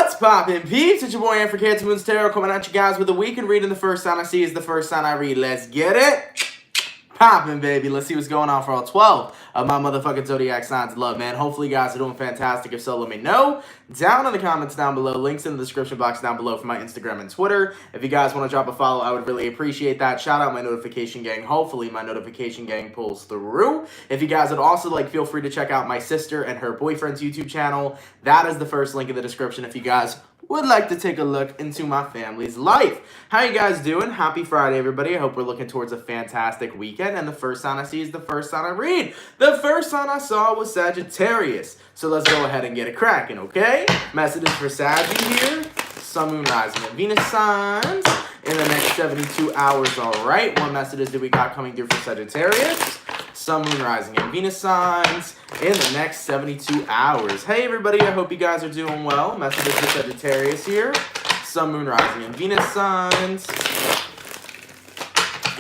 What's poppin', peeps? It's your boy Ann for CancerMoonsTarot coming at you guys with a week and reading. The first sign I see is the first sign I read. Let's get it poppin', baby. Let's see what's going on for all 12 of my motherfucking zodiac signs. Love, man. Hopefully you guys are doing fantastic. If so, let me know down in the comments down below. Links in the description box down below for my Instagram and Twitter. If you guys want to drop a follow, I would really appreciate that. Shout out my notification gang. Hopefully my notification gang pulls through. If you guys would also feel free to check out my sister and her boyfriend's YouTube channel. That is the first link in the description if you guys would like to take a look into my family's life. How you guys doing? Happy Friday, everybody. I hope we're looking towards a fantastic weekend. And the first sign I see is the first sign I read. The first sign I saw was Sagittarius. So let's go ahead and get it cracking, okay? Messages for Saggy here. Sun, Moon, Rising, and Venus signs in the next 72 hours. All right, what messages do we got coming through for Sagittarius? Sun, Moon, Rising, and Venus signs in the next 72 hours. Hey, everybody, I hope you guys are doing well. Messages for Sagittarius here. Sun, Moon, Rising, and Venus signs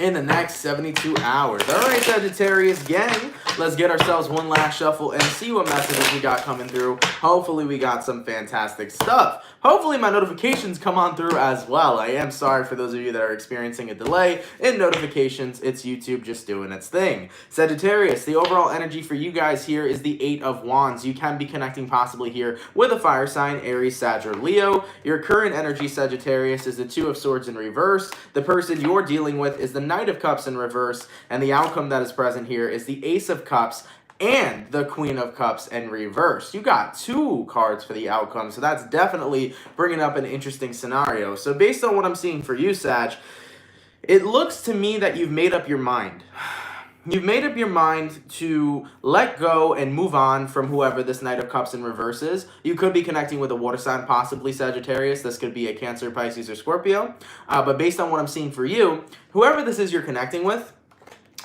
in the next 72 hours. All right, Sagittarius gang, let's get ourselves one last shuffle and see what messages we got coming through. Hopefully we got some fantastic stuff. Hopefully my notifications come on through as well. I am sorry for those of you that are experiencing a delay in notifications. It's YouTube just doing its thing. Sagittarius, the overall energy for you guys here is the 8 of Wands. You can be connecting possibly here with a fire sign, Aries, Sag, or Leo. Your current energy, Sagittarius, is the 2 of Swords in reverse. The person you're dealing with is the Knight of Cups in reverse. And the outcome that is present here is the Ace of Cups and the Queen of Cups in reverse. You got 2 cards for the outcome, so that's definitely bringing up an interesting scenario. So based on what I'm seeing for you, Sag, it looks to me that you've made up your mind. You've made up your mind to let go and move on from whoever this Knight of Cups in reverse is. You could be connecting with a water sign, possibly Sagittarius. This could be a Cancer, Pisces, or Scorpio. But based on what I'm seeing for you, whoever this is you're connecting with,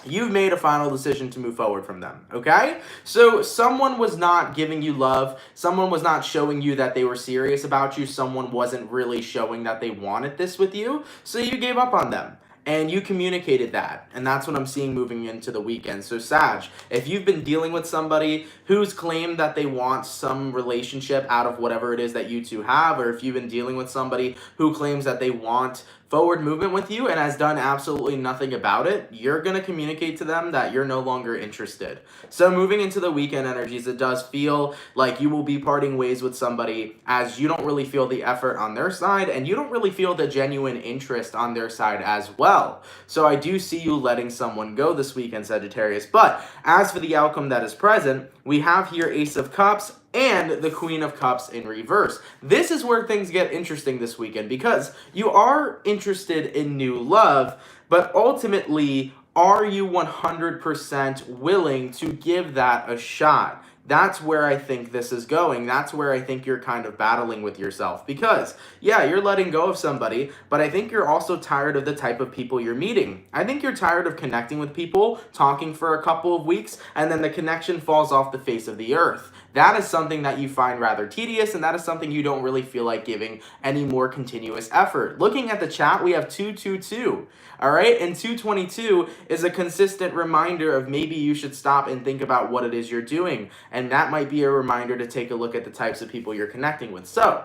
you've made a final decision to move forward from them, okay? So someone was not giving you love. Someone was not showing you that they were serious about you. Someone wasn't really showing that they wanted this with you. So you gave up on them. And you communicated that. And that's what I'm seeing moving into the weekend. So Sag, if you've been dealing with somebody who's claimed that they want some relationship out of whatever it is that you two have, or if you've been dealing with somebody who claims that they want forward movement with you and has done absolutely nothing about it, you're going to communicate to them that you're no longer interested. So moving into the weekend energies, it does feel like you will be parting ways with somebody as you don't really feel the effort on their side and you don't really feel the genuine interest on their side as well. So I do see you letting someone go this weekend, Sagittarius. But as for the outcome that is present, we have here Ace of Cups and the Queen of Cups in reverse. This is where things get interesting this weekend because you are interested in new love, but ultimately, are you 100% willing to give that a shot? That's where I think this is going. That's where I think you're kind of battling with yourself because, yeah, you're letting go of somebody, but I think you're also tired of the type of people you're meeting. I think you're tired of connecting with people, talking for a couple of weeks, and then the connection falls off the face of the earth. That is something that you find rather tedious, and that is something you don't really feel like giving any more continuous effort. Looking at the chat, we have 222, all right? And 222 is a consistent reminder of maybe you should stop and think about what it is you're doing, and that might be a reminder to take a look at the types of people you're connecting with. So,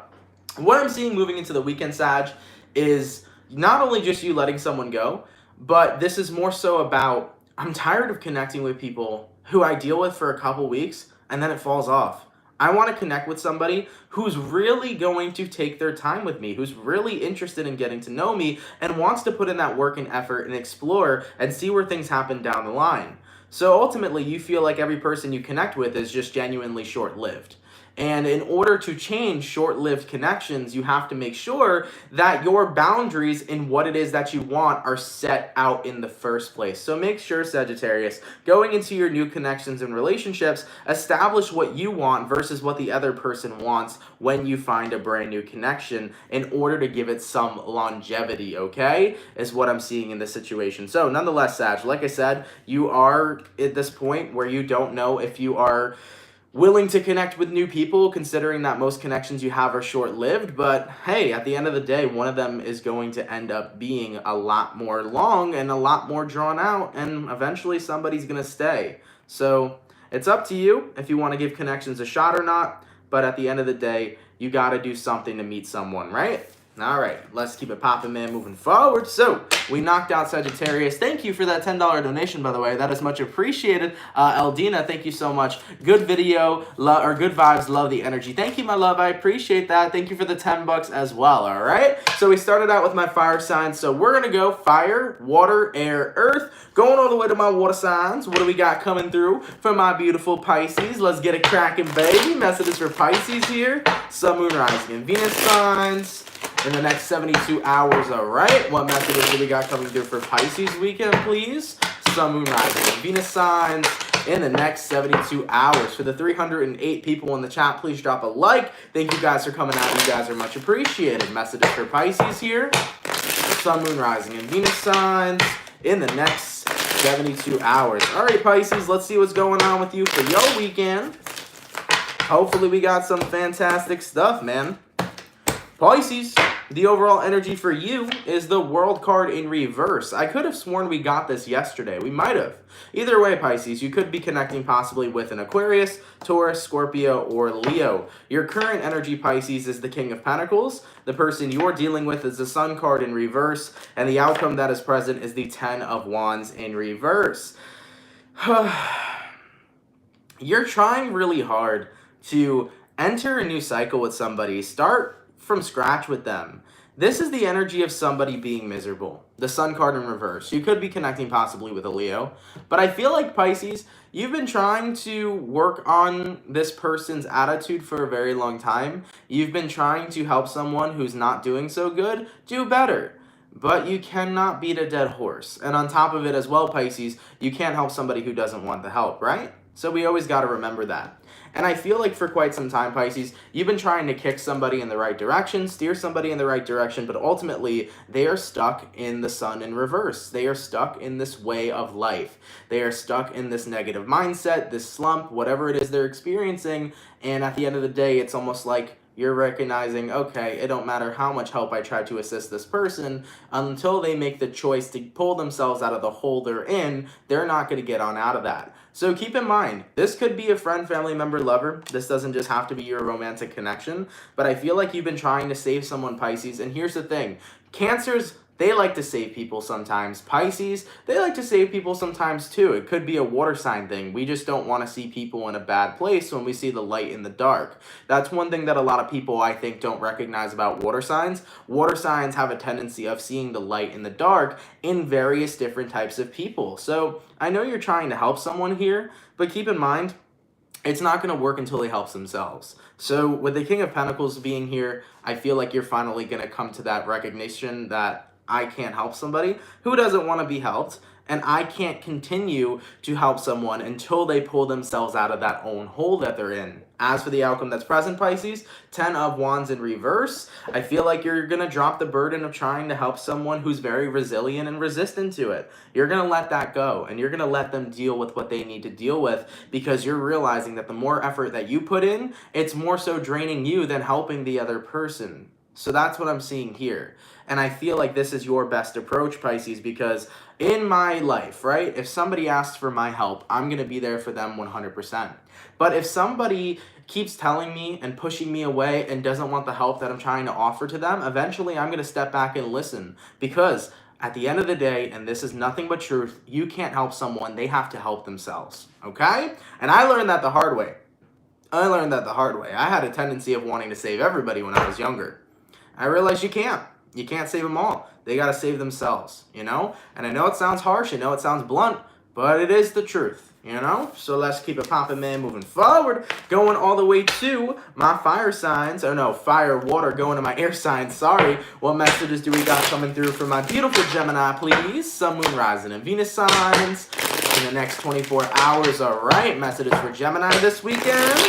what I'm seeing moving into the weekend, Sag, is not only just you letting someone go, but this is more so about, I'm tired of connecting with people who I deal with for a couple weeks, and then it falls off. I want to connect with somebody who's really going to take their time with me, who's really interested in getting to know me and wants to put in that work and effort and explore and see where things happen down the line. So ultimately, you feel like every person you connect with is just genuinely short-lived. And in order to change short-lived connections, you have to make sure that your boundaries in what it is that you want are set out in the first place. So make sure, Sagittarius, going into your new connections and relationships, establish what you want versus what the other person wants when you find a brand new connection in order to give it some longevity, okay? Is what I'm seeing in this situation. So nonetheless, Sag, like I said, you are at this point where you don't know if you are willing to connect with new people, considering that most connections you have are short-lived. But hey, at the end of the day, one of them is going to end up being a lot more long and a lot more drawn out, and eventually somebody's going to stay. So it's up to you if you want to give connections a shot or not. but at the end of the day, you got to do something to meet someone, right? All right, let's keep it popping, man, moving forward. So we knocked out Sagittarius. Thank you for that $10 donation, by the way. That is much appreciated. Eldina, thank you so much. Good video, or good vibes, love the energy. Thank you, my love. I appreciate that. Thank you for the 10 bucks as well, all right? So we started out with my fire signs. So we're going to go fire, water, air, earth. Going all the way to my water signs. What do we got coming through for my beautiful Pisces? Let's get it cracking, baby. Messages for Pisces here. Sun, Moon, Rising, and Venus signs in the next 72 hours, all right? What messages do we got coming through for Pisces weekend, please? Sun, Moon, Rising, and Venus signs in the next 72 hours. For the 308 people in the chat, please drop a like. Thank you guys for coming out. You guys are much appreciated. Messages for Pisces here. Sun, Moon, Rising, and Venus signs in the next 72 hours. All right, Pisces, let's see what's going on with you for your weekend. Hopefully we got some fantastic stuff, man. Pisces, the overall energy for you is the World card in reverse. I could have sworn we got this yesterday. We might have. Either way, Pisces, you could be connecting possibly with an Aquarius, Taurus, Scorpio, or Leo. Your current energy, Pisces, is the King of Pentacles. The person you're dealing with is the Sun card in reverse. And the outcome that is present is the Ten of Wands in reverse. You're trying really hard to enter a new cycle with somebody. Start from scratch with them. This is the energy of somebody being miserable. The Sun card in reverse. You could be connecting possibly with a Leo. But I feel like, Pisces, you've been trying to work on this person's attitude for a very long time. You've been trying to help someone who's not doing so good do better. But you cannot beat a dead horse. And on top of it as well, Pisces, you can't help somebody who doesn't want the help, right? So we always got to remember that. And I feel like for quite some time, Pisces, you've been trying to kick somebody in the right direction, steer somebody in the right direction, but ultimately they are stuck in the Sun in reverse. They are stuck in this way of life. They are stuck in this negative mindset, this slump, whatever it is they're experiencing. And at the end of the day, it's almost like you're recognizing, okay, it don't matter how much help I try to assist this person, until they make the choice to pull themselves out of the hole they're in, they're not going to get on out of that. So keep in mind, this could be a friend, family member, lover. This doesn't just have to be your romantic connection, but I feel like you've been trying to save someone, Pisces, and here's the thing. Cancers, they like to save people sometimes. Pisces, they like to save people sometimes too. It could be a water sign thing. We just don't want to see people in a bad place when we see the light in the dark. That's one thing that a lot of people, I think, don't recognize about water signs. Water signs have a tendency of seeing the light in the dark in various different types of people. So I know you're trying to help someone here, but keep in mind, it's not going to work until they help themselves. So with the King of Pentacles being here, I feel like you're finally going to come to that recognition that I can't help somebody who doesn't want to be helped, and I can't continue to help someone until they pull themselves out of that own hole that they're in. As for the outcome that's present, Pisces, 10 of Wands in reverse, I feel like you're going to drop the burden of trying to help someone who's very resilient and resistant to it. You're going to let that go, and you're going to let them deal with what they need to deal with, because you're realizing that the more effort that you put in, it's more so draining you than helping the other person. So that's what I'm seeing here. And I feel like this is your best approach, Pisces, because in my life, right, if somebody asks for my help, I'm going to be there for them 100%. But if somebody keeps telling me and pushing me away and doesn't want the help that I'm trying to offer to them, eventually I'm going to step back and listen. Because at the end of the day, and this is nothing but truth, you can't help someone. They have to help themselves, okay? And I learned that the hard way. I had a tendency of wanting to save everybody when I was younger. I realized you can't. You can't save them all. They got to save themselves, you know? And I know it sounds harsh. I know it sounds blunt, but it is the truth, you know? So let's keep it popping, man, moving forward. Going all the way to my fire signs. Oh, no, fire, water, going to my air signs. Sorry. What messages do we got coming through for my beautiful Gemini, please? Sun, Moon, Rising, and Venus signs in the next 24 hours. All right. Messages for Gemini this weekend.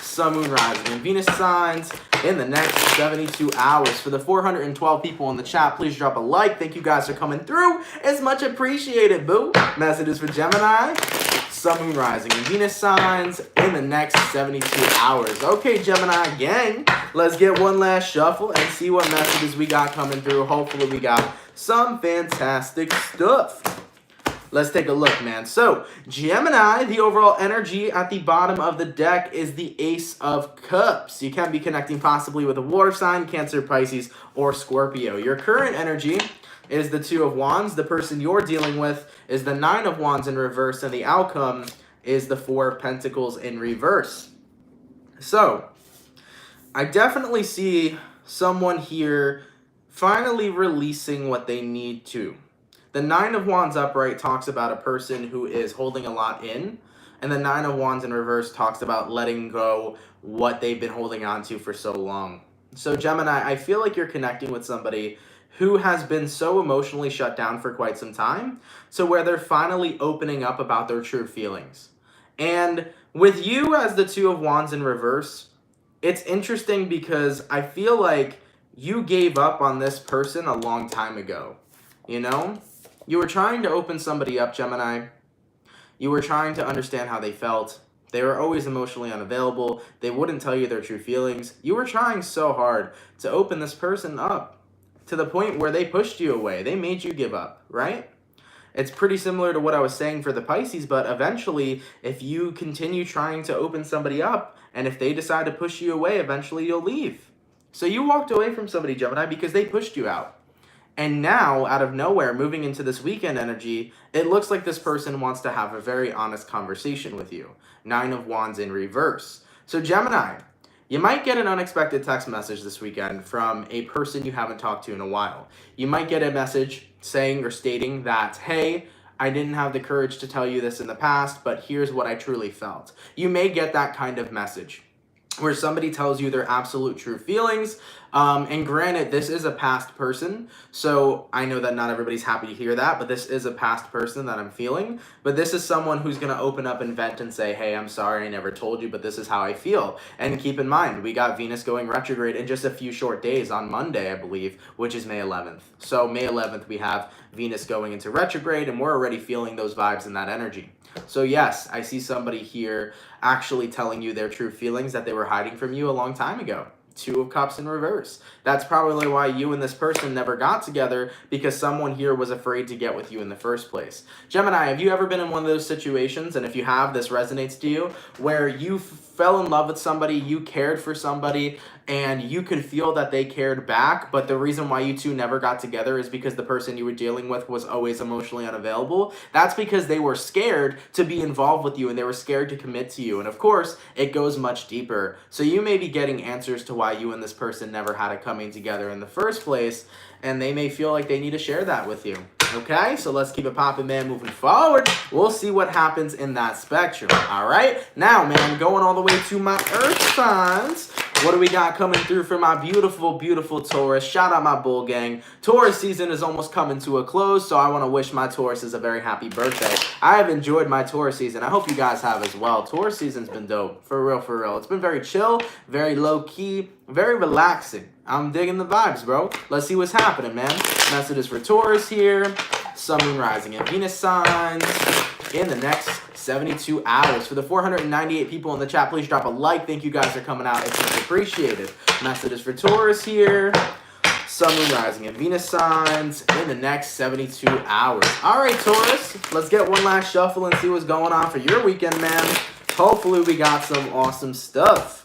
Sun, Moon, Rising, and Venus signs in the next 72 hours. For the 412 people in the chat, please drop a like. Thank you guys for coming through. It's much appreciated, boo. Messages for Gemini, Sun, Moon, Rising, and Venus signs in the next 72 hours. Okay, Gemini gang, let's get one last shuffle and see what messages we got coming through. Hopefully we got some fantastic stuff. Let's take a look, man. So, Gemini, the overall energy at the bottom of the deck is the Ace of Cups. You can be connecting possibly with a water sign, Cancer, Pisces, or Scorpio. Your current energy is the Two of Wands. The person you're dealing with is the Nine of Wands in reverse, and the outcome is the Four of Pentacles in reverse. So, I definitely see someone here finally releasing what they need to. The Nine of Wands upright talks about a person who is holding a lot in, and the Nine of Wands in reverse talks about letting go what they've been holding on to for so long. So Gemini, I feel like you're connecting with somebody who has been so emotionally shut down for quite some time, so where they're finally opening up about their true feelings. And with you as the Two of Wands in reverse, it's interesting because I feel like you gave up on this person a long time ago, you know? You were trying to open somebody up, Gemini. You were trying to understand how they felt. They were always emotionally unavailable. They wouldn't tell you their true feelings. You were trying so hard to open this person up to the point where they pushed you away. They made you give up, right? It's pretty similar to what I was saying for the Pisces, but eventually, if you continue trying to open somebody up, and if they decide to push you away, eventually you'll leave. So you walked away from somebody, Gemini, because they pushed you out. And now, out of nowhere, moving into this weekend energy, it looks like this person wants to have a very honest conversation with you. Nine of Wands in reverse. So Gemini, you might get an unexpected text message this weekend from a person you haven't talked to in a while. You might get a message saying or stating that, hey, I didn't have the courage to tell you this in the past, but here's what I truly felt. You may get that kind of message where somebody tells you their absolute true feelings. And granted, this is a past person, so I know that not everybody's happy to hear that, but this is a past person that I'm feeling. But this is someone who's going to open up and vent and say, hey, I'm sorry, I never told you, but this is how I feel. And keep in mind, we got Venus going retrograde in just a few short days on Monday, I believe, which is May 11th. So May 11th, we have Venus going into retrograde, and we're already feeling those vibes and that energy. So yes, I see somebody here actually telling you their true feelings that they were hiding from you a long time ago. Two of Cups in reverse. That's probably why you and this person never got together, because someone here was afraid to get with you in the first place. Gemini, have you ever been in one of those situations, and if you have, this resonates to you, where you fell in love with somebody, you cared for somebody, and you could feel that they cared back, but the reason why you two never got together is because the person you were dealing with was always emotionally unavailable? That's because they were scared to be involved with you, and they were scared to commit to you. And of course, it goes much deeper. So you may be getting answers to why you and this person never had a coming together in the first place, and they may feel like they need to share that with you. Okay, so let's keep it popping, man, moving forward. We'll see what happens in that spectrum, all right? Now, man, going all the way to my Earth signs. What do we got coming through for my beautiful, beautiful Taurus? Shout out my bull gang. Taurus season is almost coming to a close, so I want to wish my Tauruses a very happy birthday. I have enjoyed my Taurus season. I hope you guys have as well. Taurus season's been dope. For real, for real. It's been very chill, very low-key, very relaxing. I'm digging the vibes, bro. Let's see what's happening, man. Messages for Taurus here. Sun, Moon, Rising, and Venus signs in the next 72 hours. For the 498 people in the chat, please drop a like. Thank you guys for coming out. It's much appreciated. Messages for Taurus here. Sun, Moon, Rising, and Venus signs in the next 72 hours. All right, Taurus. Let's get one last shuffle and see what's going on for your weekend, man. Hopefully we got some awesome stuff.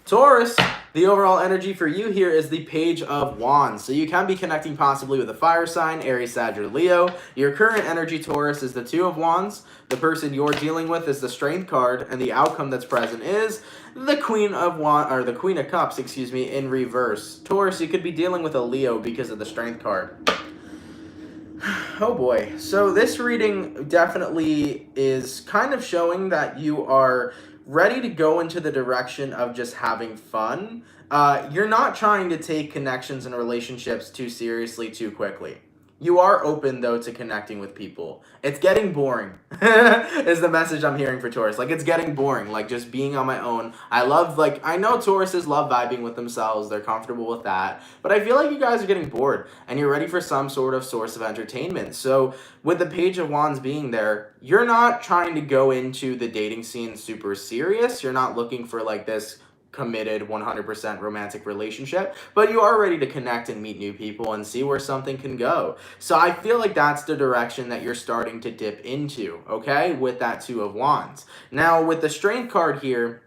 Taurus, the overall energy for you here is the Page of Wands. So you can be connecting possibly with a fire sign, Aries, Sag, or Leo. Your current energy, Taurus, is the Two of Wands. The person you're dealing with is the Strength card, and the outcome that's present is the Queen of Cups, in reverse. Taurus, you could be dealing with a Leo because of the Strength card. Oh boy. So this reading definitely is kind of showing that you are ready to go into the direction of just having fun. You're not trying to take connections and relationships too seriously too quickly. You are open, though, to connecting with people. It's getting boring, is the message I'm hearing for Taurus. Like, it's getting boring, like, just being on my own. I know Tauruses love vibing with themselves. They're comfortable with that. But I feel like you guys are getting bored, and you're ready for some sort of source of entertainment. So, with the Page of Wands being there, you're not trying to go into the dating scene super serious. You're not looking for, like, this committed 100% romantic relationship, but you are ready to connect and meet new people and see where something can go. So I feel like that's the direction that you're starting to dip into, okay, with that Two of Wands. Now, with the Strength card here,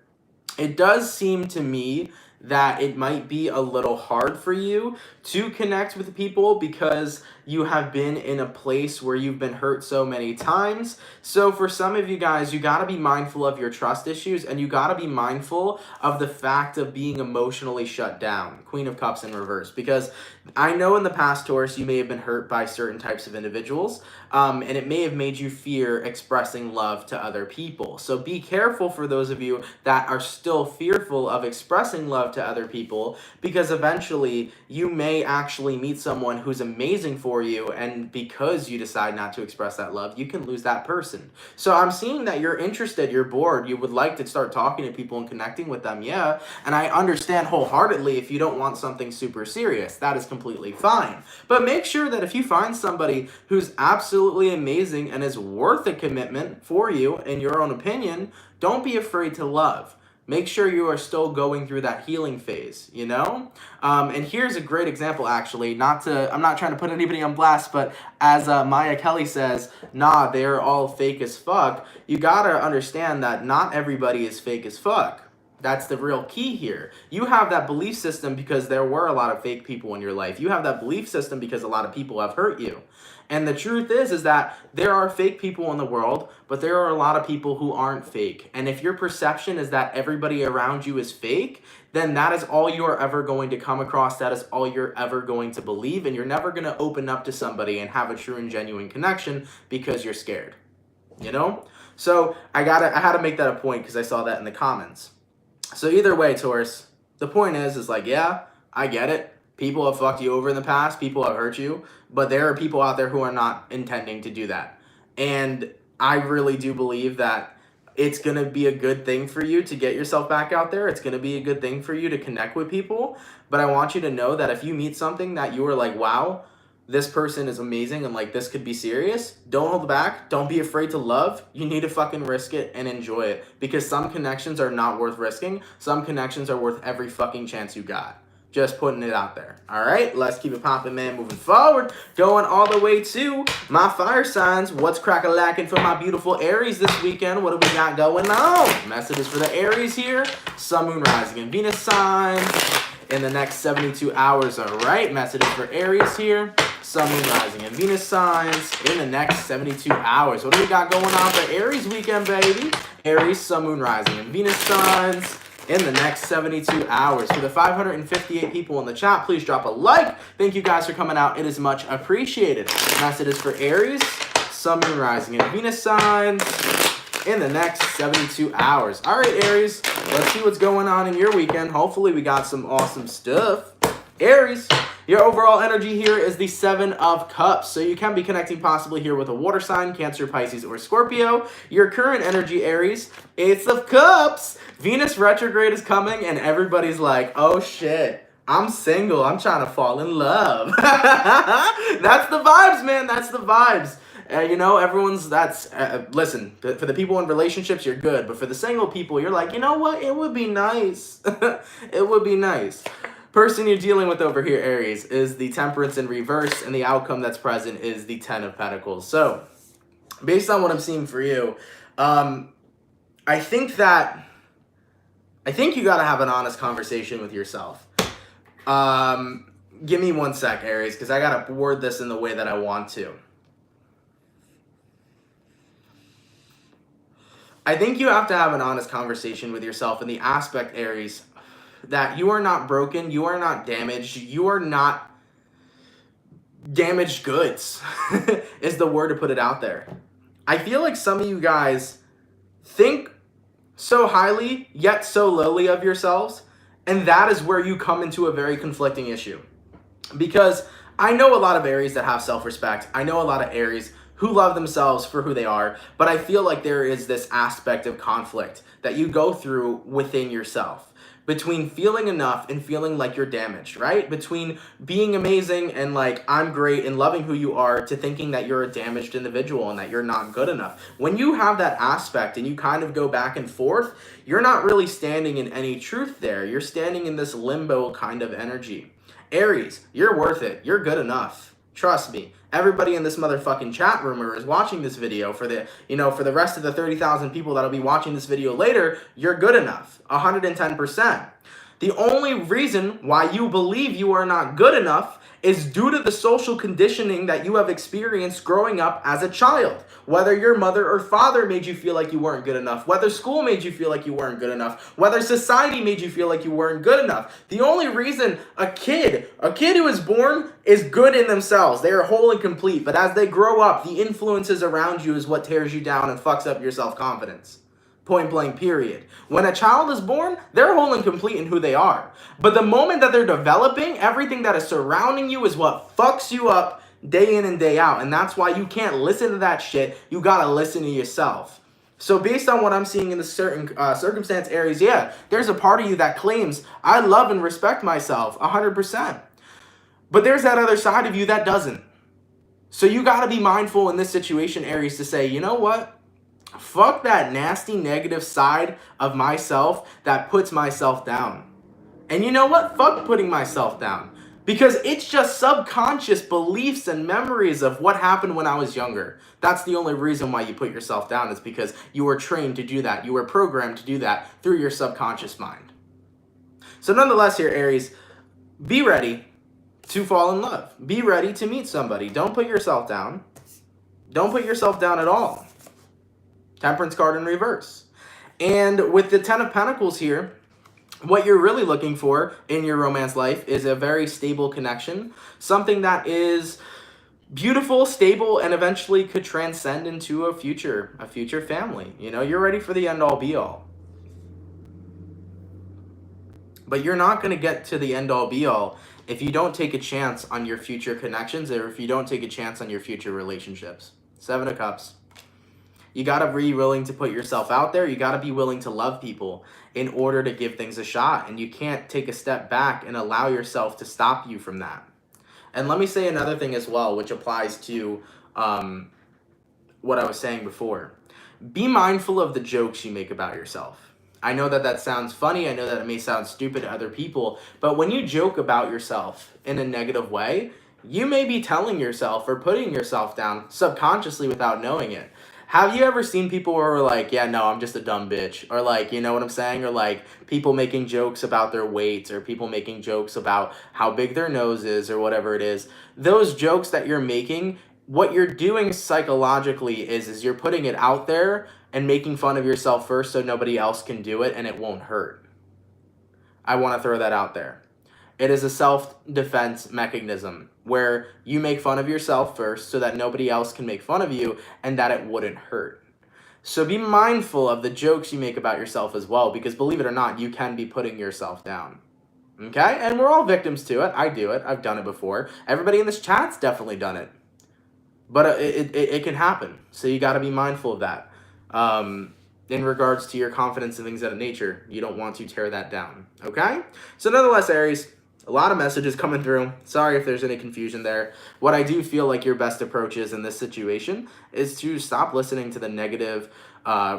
it does seem to me that it might be a little hard for you to connect with people because you have been in a place where you've been hurt so many times. So for some of you guys, you got to be mindful of your trust issues, and you got to be mindful of the fact of being emotionally shut down. Queen of Cups in reverse, because I know in the past, Taurus, you may have been hurt by certain types of individuals, and it may have made you fear expressing love to other people. So be careful for those of you that are still fearful of expressing love to other people, because eventually you may actually meet someone who's amazing for you, and because you decide not to express that love, you can lose that person. So I'm seeing that you're interested, you're bored, you would like to start talking to people and connecting with them, yeah, and I understand wholeheartedly if you don't want something super serious. That is completely fine. But make sure that if you find somebody who's absolutely amazing and is worth a commitment for you, in your own opinion, don't be afraid to love. Make sure you are still going through that healing phase, you know? And here's a great example, actually. I'm not trying to put anybody on blast, but as Maya Kelly says, nah, they're all fake as fuck. You gotta understand that not everybody is fake as fuck. That's the real key here. You have that belief system because there were a lot of fake people in your life. You have that belief system because a lot of people have hurt you. And the truth is that there are fake people in the world, but there are a lot of people who aren't fake. And if your perception is that everybody around you is fake, then that is all you are ever going to come across. That is all you're ever going to believe. And you're never going to open up to somebody and have a true and genuine connection because you're scared. You know? So I had to make that a point because I saw that in the comments. So either way, Taurus, the point is like, yeah, I get it. People have fucked you over in the past. People have hurt you. But there are people out there who are not intending to do that. And I really do believe that it's going to be a good thing for you to get yourself back out there. It's going to be a good thing for you to connect with people. But I want you to know that if you meet something that you are like, wow, this person is amazing and like this could be serious, don't hold back. Don't be afraid to love. You need to fucking risk it and enjoy it, because some connections are not worth risking. Some connections are worth every fucking chance you got. Just putting it out there. All right, let's keep it popping, man. Moving forward, going all the way to my fire signs. What's crack-a-lacking for my beautiful Aries this weekend? What do we got going on? Messages for the Aries here. Sun, Moon, Rising, and Venus signs in the next 72 hours. All right, messages for Aries here. Sun, Moon, Rising, and Venus signs in the next 72 hours. What do we got going on for Aries weekend, baby? Aries, Sun, Moon, Rising, and Venus signs in the next 72 hours. For the 558 people in the chat, please drop a like. Thank you guys for coming out. It is much appreciated. Messages for Aries, Sun, Moon, Rising, and Venus signs in the next 72 hours. All right, Aries, let's see what's going on in your weekend. Hopefully we got some awesome stuff. Aries, your overall energy here is the Seven of Cups. So you can be connecting possibly here with a water sign, Cancer, Pisces, or Scorpio. Your current energy, Aries, Ace of Cups. Venus retrograde is coming and everybody's like, oh shit, I'm single. I'm trying to fall in love. That's the vibes, man. That's the vibes. You know, listen, for the people in relationships, you're good. But for the single people, you're like, you know what? It would be nice. It would be nice. Person you're dealing with over here, Aries, is the Temperance in reverse, and the outcome that's present is the Ten of Pentacles. So, based on what I'm seeing for you, I think you got to have an honest conversation with yourself. Give me one sec, Aries, because I got to word this in the way that I want to. I think you have to have an honest conversation with yourself in the aspect, Aries, that you are not broken, you are not damaged, you are not damaged goods, is the word to put it out there. I feel like some of you guys think so highly, yet so lowly of yourselves, and that is where you come into a very conflicting issue. Because I know a lot of Aries that have self-respect, I know a lot of Aries who love themselves for who they are, but I feel like there is this aspect of conflict that you go through within yourself. between feeling enough and feeling like you're damaged, right? Between being amazing and like, I'm great and loving who you are, to thinking that you're a damaged individual and that you're not good enough. When you have that aspect and you kind of go back and forth, you're not really standing in any truth there. You're standing in this limbo kind of energy. Aries, you're worth it. You're good enough. Trust me. Everybody in this motherfucking chat room or is watching this video, for the, for the rest of the 30,000 people that'll be watching this video later, you're good enough. 110%. The only reason why you believe you are not good enough is due to the social conditioning that you have experienced growing up as a child. Whether your mother or father made you feel like you weren't good enough, whether school made you feel like you weren't good enough, whether society made you feel like you weren't good enough. The only reason a kid who is born is good in themselves, they are whole and complete, but as they grow up, the influences around you is what tears you down and fucks up your self-confidence. Point blank, period. When a child is born, they're whole and complete in who they are. But the moment that they're developing, everything that is surrounding you is what fucks you up day in and day out. And that's why you can't listen to that shit. You gotta listen to yourself. So based on what I'm seeing in this certain circumstance, Aries, yeah, there's a part of you that claims, I love and respect myself 100%. But there's that other side of you that doesn't. So you gotta be mindful in this situation, Aries, to say, you know what? Fuck that nasty negative side of myself that puts myself down. And you know what? Fuck putting myself down. Because it's just subconscious beliefs and memories of what happened when I was younger. That's the only reason why you put yourself down, is because you were trained to do that. You were programmed to do that through your subconscious mind. So nonetheless here, Aries, be ready to fall in love. Be ready to meet somebody. Don't put yourself down. Don't put yourself down at all. Temperance card in reverse. And with the Ten of Pentacles here, what you're really looking for in your romance life is a very stable connection. Something that is beautiful, stable, and eventually could transcend into a future family. You're ready for the end all be all. But you're not going to get to the end all be all if you don't take a chance on your future connections, or if you don't take a chance on your future relationships. Seven of Cups. You got to be willing to put yourself out there. You got to be willing to love people in order to give things a shot. And you can't take a step back and allow yourself to stop you from that. And let me say another thing as well, which applies to what I was saying before. Be mindful of the jokes you make about yourself. I know that that sounds funny. I know that it may sound stupid to other people. But when you joke about yourself in a negative way, you may be telling yourself or putting yourself down subconsciously without knowing it. Have you ever seen people who are like, yeah, no, I'm just a dumb bitch? Or like, you know what I'm saying? Or like people making jokes about their weight, or people making jokes about how big their nose is, or whatever it is. Those jokes that you're making, what you're doing psychologically is you're putting it out there and making fun of yourself first so nobody else can do it and it won't hurt. I want to throw that out there. It is a self-defense mechanism where you make fun of yourself first so that nobody else can make fun of you and that it wouldn't hurt. So be mindful of the jokes you make about yourself as well, because believe it or not, you can be putting yourself down. Okay? And we're all victims to it. I do it. I've done it before. Everybody in this chat's definitely done it. But it can happen. So you got to be mindful of that. In regards to your confidence and things of that nature, you don't want to tear that down. Okay? So nonetheless, Aries, a lot of messages coming through. Sorry if there's any confusion there. What I do feel like your best approach is in this situation is to stop listening to the negative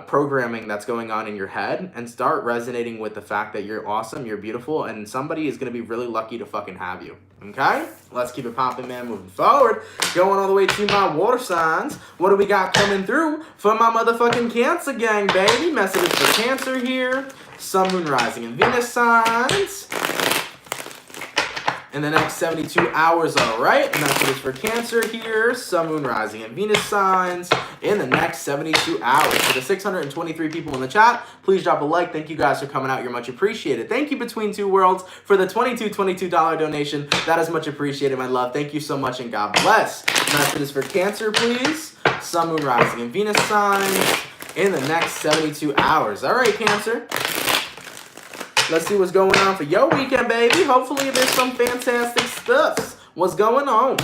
programming that's going on in your head and start resonating with the fact that you're awesome, you're beautiful, and somebody is going to be really lucky to fucking have you. Okay? Let's keep it popping, man. Moving forward. Going all the way to my water signs. What do we got coming through for my motherfucking Cancer gang, baby? Messages for Cancer here. Sun, Moon, Rising, and Venus signs in the next 72 hours, all right? Messages for Cancer here, Sun, Moon, Rising, and Venus signs in the next 72 hours. For the 623 people in the chat, please drop a like. Thank you guys for coming out. You're much appreciated. Thank you, Between Two Worlds, for the $22 donation. That is much appreciated, my love. Thank you so much, and God bless. Messages for Cancer, please. Sun, Moon, Rising, and Venus signs in the next 72 hours. All right, Cancer. Let's see what's going on for your weekend, baby. Hopefully there's some fantastic stuff. What's going on?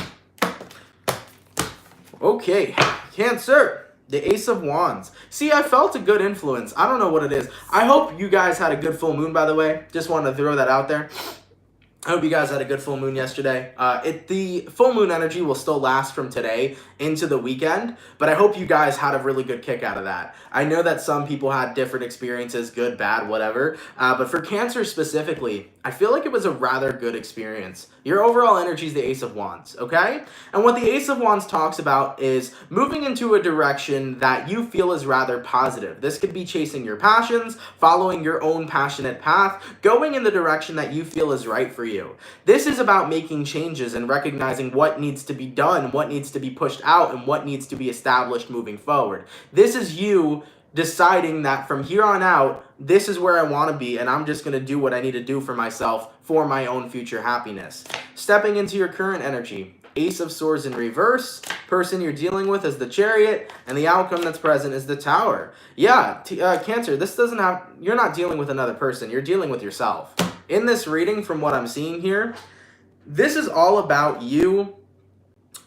Okay, Cancer. The Ace of Wands. See, I felt a good influence. I don't know what it is. I hope you guys had a good full moon, by the way. Just wanted to throw that out there. I hope you guys had a good full moon yesterday. The full moon energy will still last from today into the weekend, but I hope you guys had a really good kick out of that. I know that some people had different experiences, good, bad, whatever, but for Cancer specifically, I feel like it was a rather good experience. Your overall energy is the Ace of Wands, okay? And what the Ace of Wands talks about is moving into a direction that you feel is rather positive. This could be chasing your passions, following your own passionate path, going in the direction that you feel is right for you. This is about making changes and recognizing what needs to be done, what needs to be pushed out, and what needs to be established moving forward. This is you deciding that from here on out, this is where I want to be, and I'm just going to do what I need to do for myself for my own future happiness. Stepping into your current energy, Ace of Swords in reverse, person you're dealing with is the Chariot, and the outcome that's present is the Tower. Yeah, Cancer, this doesn't have, you're not dealing with another person, you're dealing with yourself. In this reading, from what I'm seeing here, this is all about you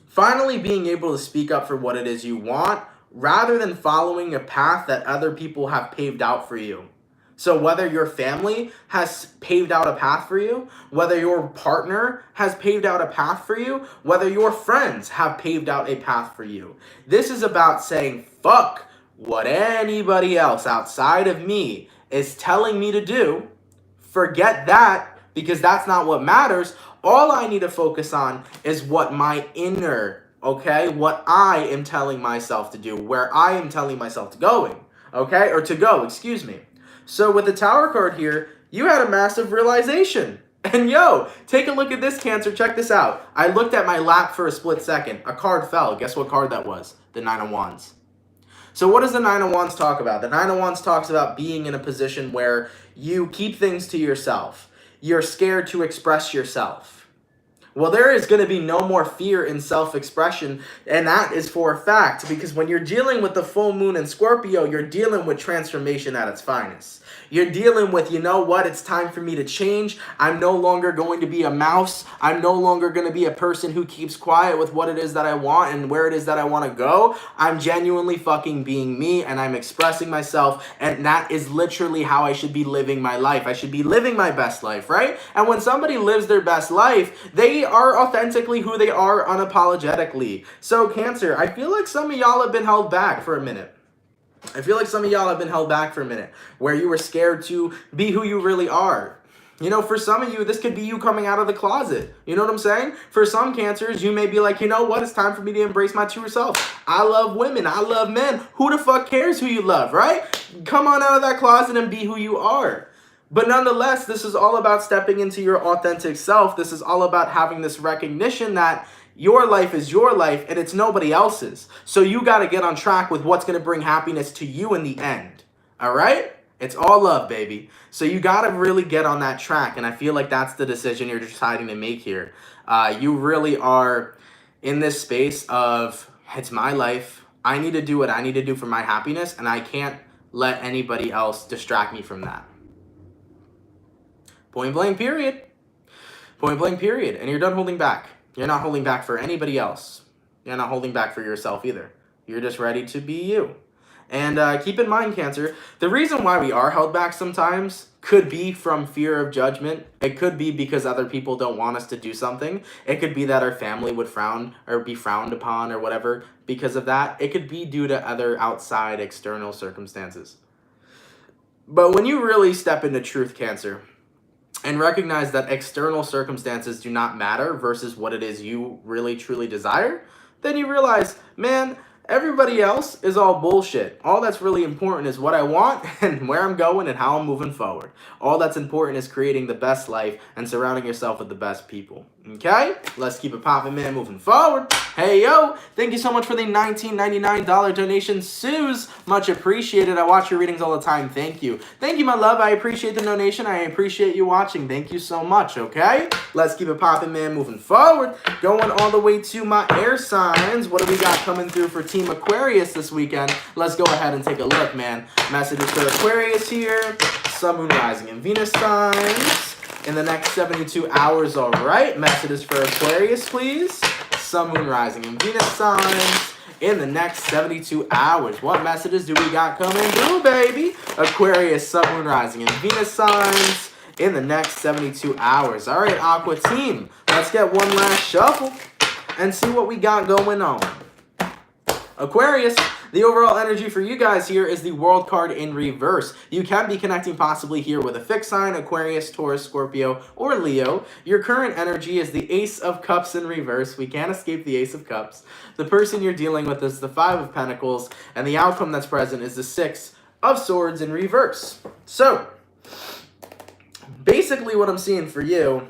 finally being able to speak up for what it is you want, rather than following a path that other people have paved out for you. So whether your family has paved out a path for you, whether your partner has paved out a path for you, whether your friends have paved out a path for you. This is about saying, fuck what anybody else outside of me is telling me to do. Forget that, because that's not what matters. All I need to focus on is what my inner, okay, what I am telling myself to do, where I am telling myself to going, okay, or to go, excuse me. So with the Tower card here, you had a massive realization. And yo, take a look at this, Cancer. Check this out. I looked at my lap for a split second. A card fell. Guess what card that was? The Nine of Wands. So what does the Nine of Wands talk about? The Nine of Wands talks about being in a position where you keep things to yourself. You're scared to express yourself. Well, there is going to be no more fear in self-expression, and that is for a fact, because when you're dealing with the full moon in Scorpio, you're dealing with transformation at its finest. You're dealing with, you know what, it's time for me to change. I'm no longer going to be a mouse. I'm no longer going to be a person who keeps quiet with what it is that I want and where it is that I want to go. I'm genuinely fucking being me, and I'm expressing myself, and that is literally how I should be living my life. I should be living my best life, right? And when somebody lives their best life, they are authentically who they are unapologetically. So Cancer, I feel like some of y'all have been held back for a minute. Where you were scared to be who you really are. You know, for some of you, this could be you coming out of the closet. You know what I'm saying? For some Cancers, you may be like, you know what? It's time for me to embrace my true self. I love women. I love men. Who the fuck cares who you love, right? Come on out of that closet and be who you are. But nonetheless, this is all about stepping into your authentic self. This is all about having this recognition that your life is your life and it's nobody else's. So you got to get on track with what's going to bring happiness to you in the end. All right? It's all love, baby. So you got to really get on that track. And I feel like that's the decision you're deciding to make here. You really are in this space of, it's my life. I need to do what I need to do for my happiness. And I can't let anybody else distract me from that. Point blank, period. Point blank, period. And you're done holding back. You're not holding back for anybody else. You're not holding back for yourself either. You're just ready to be you. And keep in mind, Cancer, the reason why we are held back sometimes could be from fear of judgment. It could be because other people don't want us to do something. It could be that our family would frown or be frowned upon or whatever because of that. It could be due to other outside external circumstances. But when you really step into truth, Cancer, and recognize that external circumstances do not matter versus what it is you really truly desire, then you realize, man, everybody else is all bullshit. All that's really important is what I want and where I'm going and how I'm moving forward. All that's important is creating the best life and surrounding yourself with the best people. Okay? Let's keep it popping, man, moving forward. Hey, yo, thank you so much for the $19.99 donation, Suze. Much appreciated. I watch your readings all the time. Thank you. Thank you, my love. I appreciate the donation. I appreciate you watching. Thank you so much, okay? Let's keep it popping, man, moving forward. Going all the way to my air signs. What do we got coming through for Team Aquarius this weekend? Let's go ahead and take a look, man. Messages for Aquarius here. Sun, Moon, Rising, and Venus signs in the next 72 hours, all right? Messages for Aquarius, please. Sun, Moon, Rising, and Venus signs in the next 72 hours. What messages do we got coming through, baby? Aquarius, Sun, Moon, Rising, and Venus signs in the next 72 hours. All right, Aqua team, let's get one last shuffle and see what we got going on. Aquarius, the overall energy for you guys here is the World card in reverse. You can be connecting possibly here with a fixed sign, Aquarius, Taurus, Scorpio, or Leo. Your current energy is the Ace of Cups in reverse. We can't escape the Ace of Cups. The person you're dealing with is the Five of Pentacles, and the outcome that's present is the Six of Swords in reverse. So, basically what I'm seeing for you,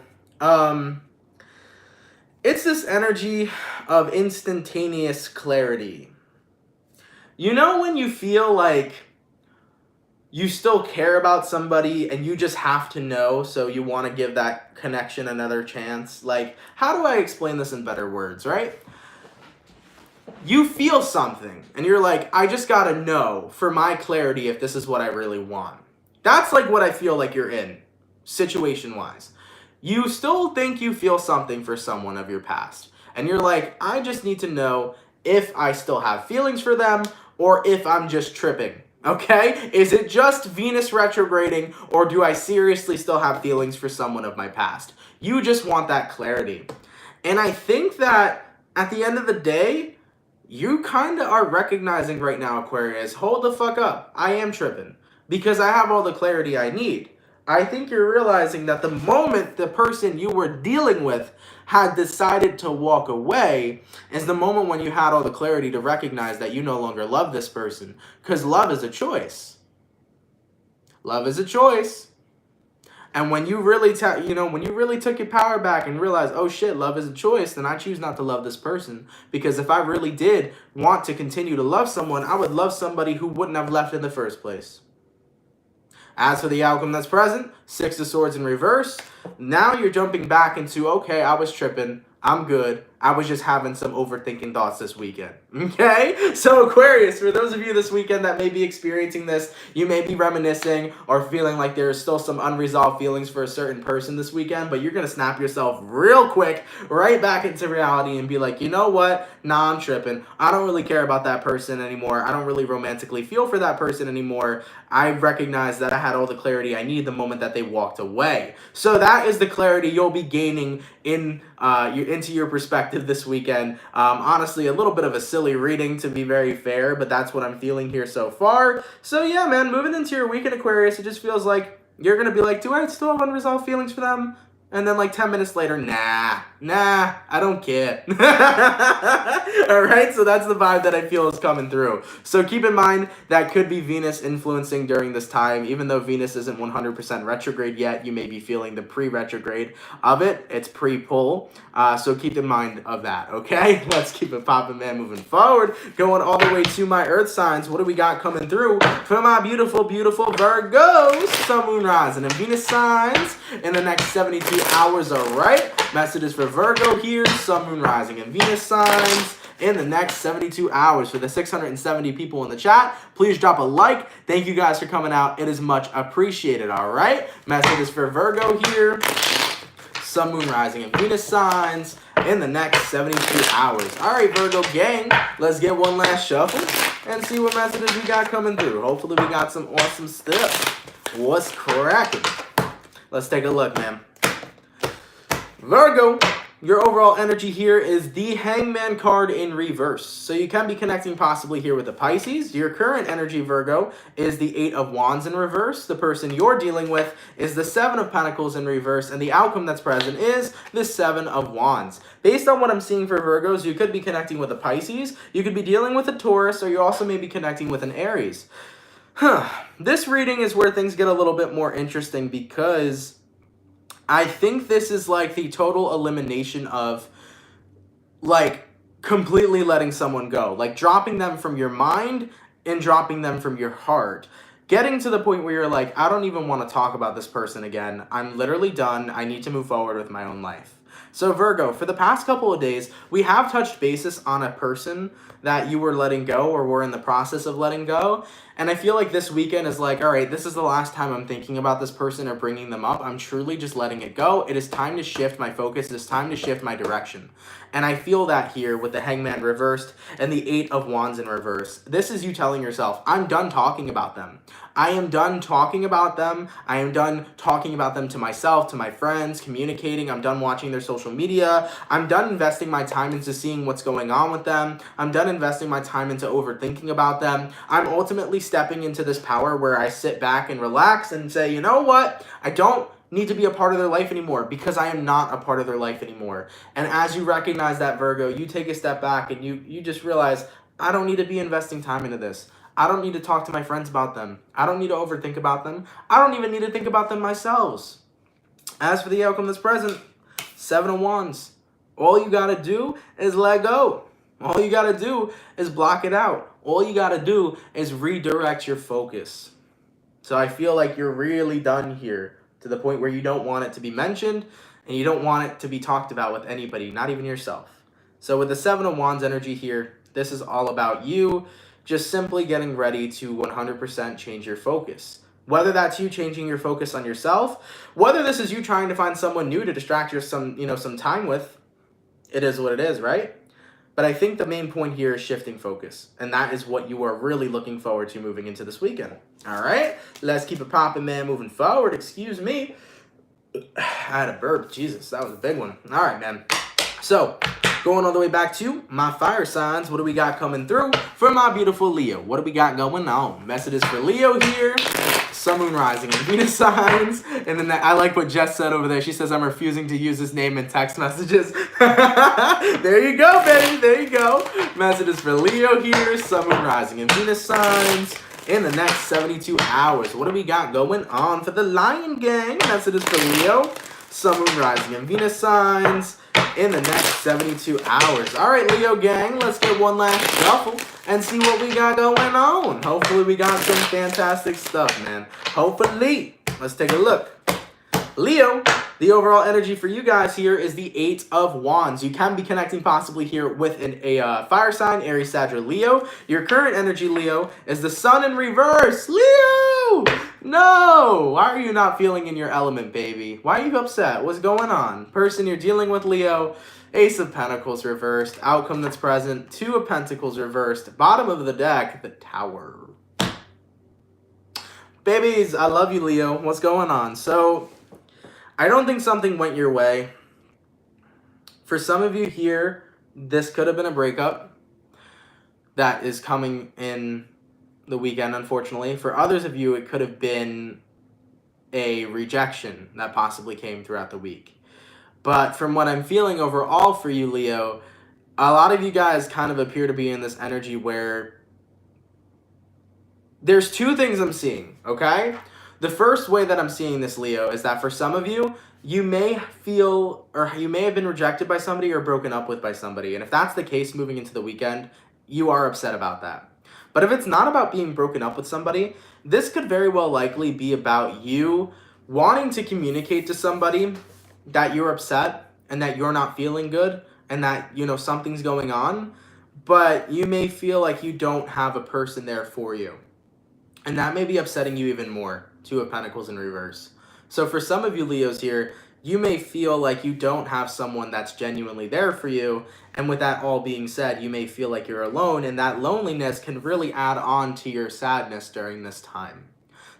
it's this energy of instantaneous clarity. You know when you feel like you still care about somebody and you just have to know, so you want to give that connection another chance? Like, how do I explain this in better words, right? You feel something and you're like, I just got to know for my clarity if this is what I really want. That's like what I feel like you're in, situation-wise. You still think you feel something for someone of your past. And you're like, I just need to know if I still have feelings for them or if I'm just tripping, okay? Is it just Venus retrograding, or do I seriously still have feelings for someone of my past? You just want that clarity. And I think that at the end of the day, you kind of are recognizing right now, Aquarius, hold the fuck up. I am tripping because I have all the clarity I need. I think you're realizing that the moment the person you were dealing with had decided to walk away is the moment when you had all the clarity to recognize that you no longer love this person. Because love is a choice. Love is a choice. And when you really when you really took your power back and realized, oh shit, love is a choice, then I choose not to love this person. Because if I really did want to continue to love someone, I would love somebody who wouldn't have left in the first place. As for the outcome that's present, Six of Swords in reverse. Now you're jumping back into, okay, I was tripping. I'm good. I was just having some overthinking thoughts this weekend. Okay? So Aquarius, for those of you this weekend that may be experiencing this, you may be reminiscing or feeling like there's still some unresolved feelings for a certain person this weekend, but you're going to snap yourself real quick right back into reality and be like, you know what? Nah, I'm tripping. I don't really care about that person anymore. I don't really romantically feel for that person anymore. I recognize that I had all the clarity I need the moment that they walked away. So that is the clarity you'll be gaining into your perspective this weekend. Honestly, a little bit of a silly reading to be very fair, but that's what I'm feeling here so far. So yeah, man, moving into your weekend, Aquarius, it just feels like you're going to be like, do I still have unresolved feelings for them? And then like 10 minutes later, nah, I don't care. All right, so that's the vibe that I feel is coming through. So keep in mind that could be Venus influencing during this time. Even though Venus isn't 100% retrograde yet, you may be feeling the pre-retrograde of it. It's pre-pull. So keep in mind of that, okay? Let's keep it popping, man, moving forward. Going all the way to my Earth signs. What do we got coming through for my beautiful, beautiful Virgos? Sun, Moon, Rising, and Venus signs in the next 72 hours. All right, messages for Virgo here, Sun, Moon, Rising, and Venus signs in the next 72 hours. For the 670 people in the chat, please drop a like. Thank you guys for coming out. It is much appreciated. All right, messages for Virgo here, Sun, Moon, Rising, and Venus signs in the next 72 hours. All right, Virgo gang, let's get one last shuffle and see what messages we got coming through. Hopefully we got some awesome stuff. What's cracking? Let's take a look, man. Virgo, your overall energy here is the Hangman card in reverse. So you can be connecting possibly here with the Pisces. Your current energy, Virgo, is the Eight of Wands in reverse. The person you're dealing with is the Seven of Pentacles in reverse. And the outcome that's present is the Seven of Wands. Based on what I'm seeing for Virgos, you could be connecting with a Pisces. You could be dealing with a Taurus, or you also may be connecting with an Aries. This reading is where things get a little bit more interesting because I think this is like the total elimination of like completely letting someone go, like dropping them from your mind and dropping them from your heart. Getting to the point where you're like, I don't even want to talk about this person again. I'm literally done. I need to move forward with my own life. So Virgo, for the past couple of days, we have touched basis on a person that you were letting go or were in the process of letting go. And I feel like this weekend is like, all right, this is the last time I'm thinking about this person or bringing them up. I'm truly just letting it go. It is time to shift my focus. It is time to shift my direction. And I feel that here with the Hangman reversed and the Eight of Wands in reverse. This is you telling yourself, I'm done talking about them. I am done talking about them. I am done talking about them to myself, to my friends, communicating. I'm done watching their social media. I'm done investing my time into seeing what's going on with them. I'm done investing my time into overthinking about them. I'm ultimately stepping into this power where I sit back and relax and say, you know what? I don't need to be a part of their life anymore because I am not a part of their life anymore. And as you recognize that, Virgo, you take a step back and you just realize, I don't need to be investing time into this. I don't need to talk to my friends about them. I don't need to overthink about them. I don't even need to think about them myself. As for the outcome that's present, Seven of Wands. All you got to do is let go. All you got to do is block it out. All you got to do is redirect your focus. So I feel like you're really done here to the point where you don't want it to be mentioned and you don't want it to be talked about with anybody, not even yourself. So with the Seven of Wands energy here, this is all about you just simply getting ready to 100% change your focus. Whether that's you changing your focus on yourself, whether this is you trying to find someone new to distract you some time with, it is what it is, right? But I think the main point here is shifting focus. And that is what you are really looking forward to moving into this weekend. All right? Let's keep it popping, man, moving forward. Excuse me. I had a burp. Jesus, that was a big one. All right, man. So, going all the way back to my fire signs, what do we got coming through for my beautiful Leo? What do we got going on? Messages for Leo here. Sun, Moon, Rising, and Venus signs. And then I like what Jess said over there. She says, I'm refusing to use his name in text messages. There you go, baby. There you go. Messages for Leo here. Sun, Moon, Rising, and Venus signs in the next 72 hours. What do we got going on for the Lion Gang? Messages for Leo. Sun, Moon, Rising, and Venus signs in the next 72 hours. All right, Leo gang, let's get one last shuffle and see what we got going on. Hopefully we got some fantastic stuff, man. Hopefully. Let's take a look. Leo, the overall energy for you guys here is the Eight of Wands. You can be connecting possibly here with a fire sign, Aries, Sag, or Leo. Your current energy, Leo, is the Sun in reverse. Leo! No! Why are you not feeling in your element, baby? Why are you upset? What's going on? Person you're dealing with, Leo, Ace of Pentacles reversed. Outcome that's present, Two of Pentacles reversed. Bottom of the deck, the Tower. Babies, I love you, Leo. What's going on? So, I don't think something went your way. For some of you here, this could have been a breakup that is coming in the weekend, unfortunately. For others of you, it could have been a rejection that possibly came throughout the week. But from what I'm feeling overall for you, Leo, a lot of you guys kind of appear to be in this energy where there's two things I'm seeing, okay? The first way that I'm seeing this, Leo, is that for some of you, you may feel, or you may have been rejected by somebody or broken up with by somebody. And if that's the case moving into the weekend, you are upset about that. But if it's not about being broken up with somebody, this could very well likely be about you wanting to communicate to somebody that you're upset and that you're not feeling good and that, something's going on, but you may feel like you don't have a person there for you. And that may be upsetting you even more. Two of Pentacles in reverse. So for some of you Leos here, you may feel like you don't have someone that's genuinely there for you. And with that all being said, you may feel like you're alone, and that loneliness can really add on to your sadness during this time.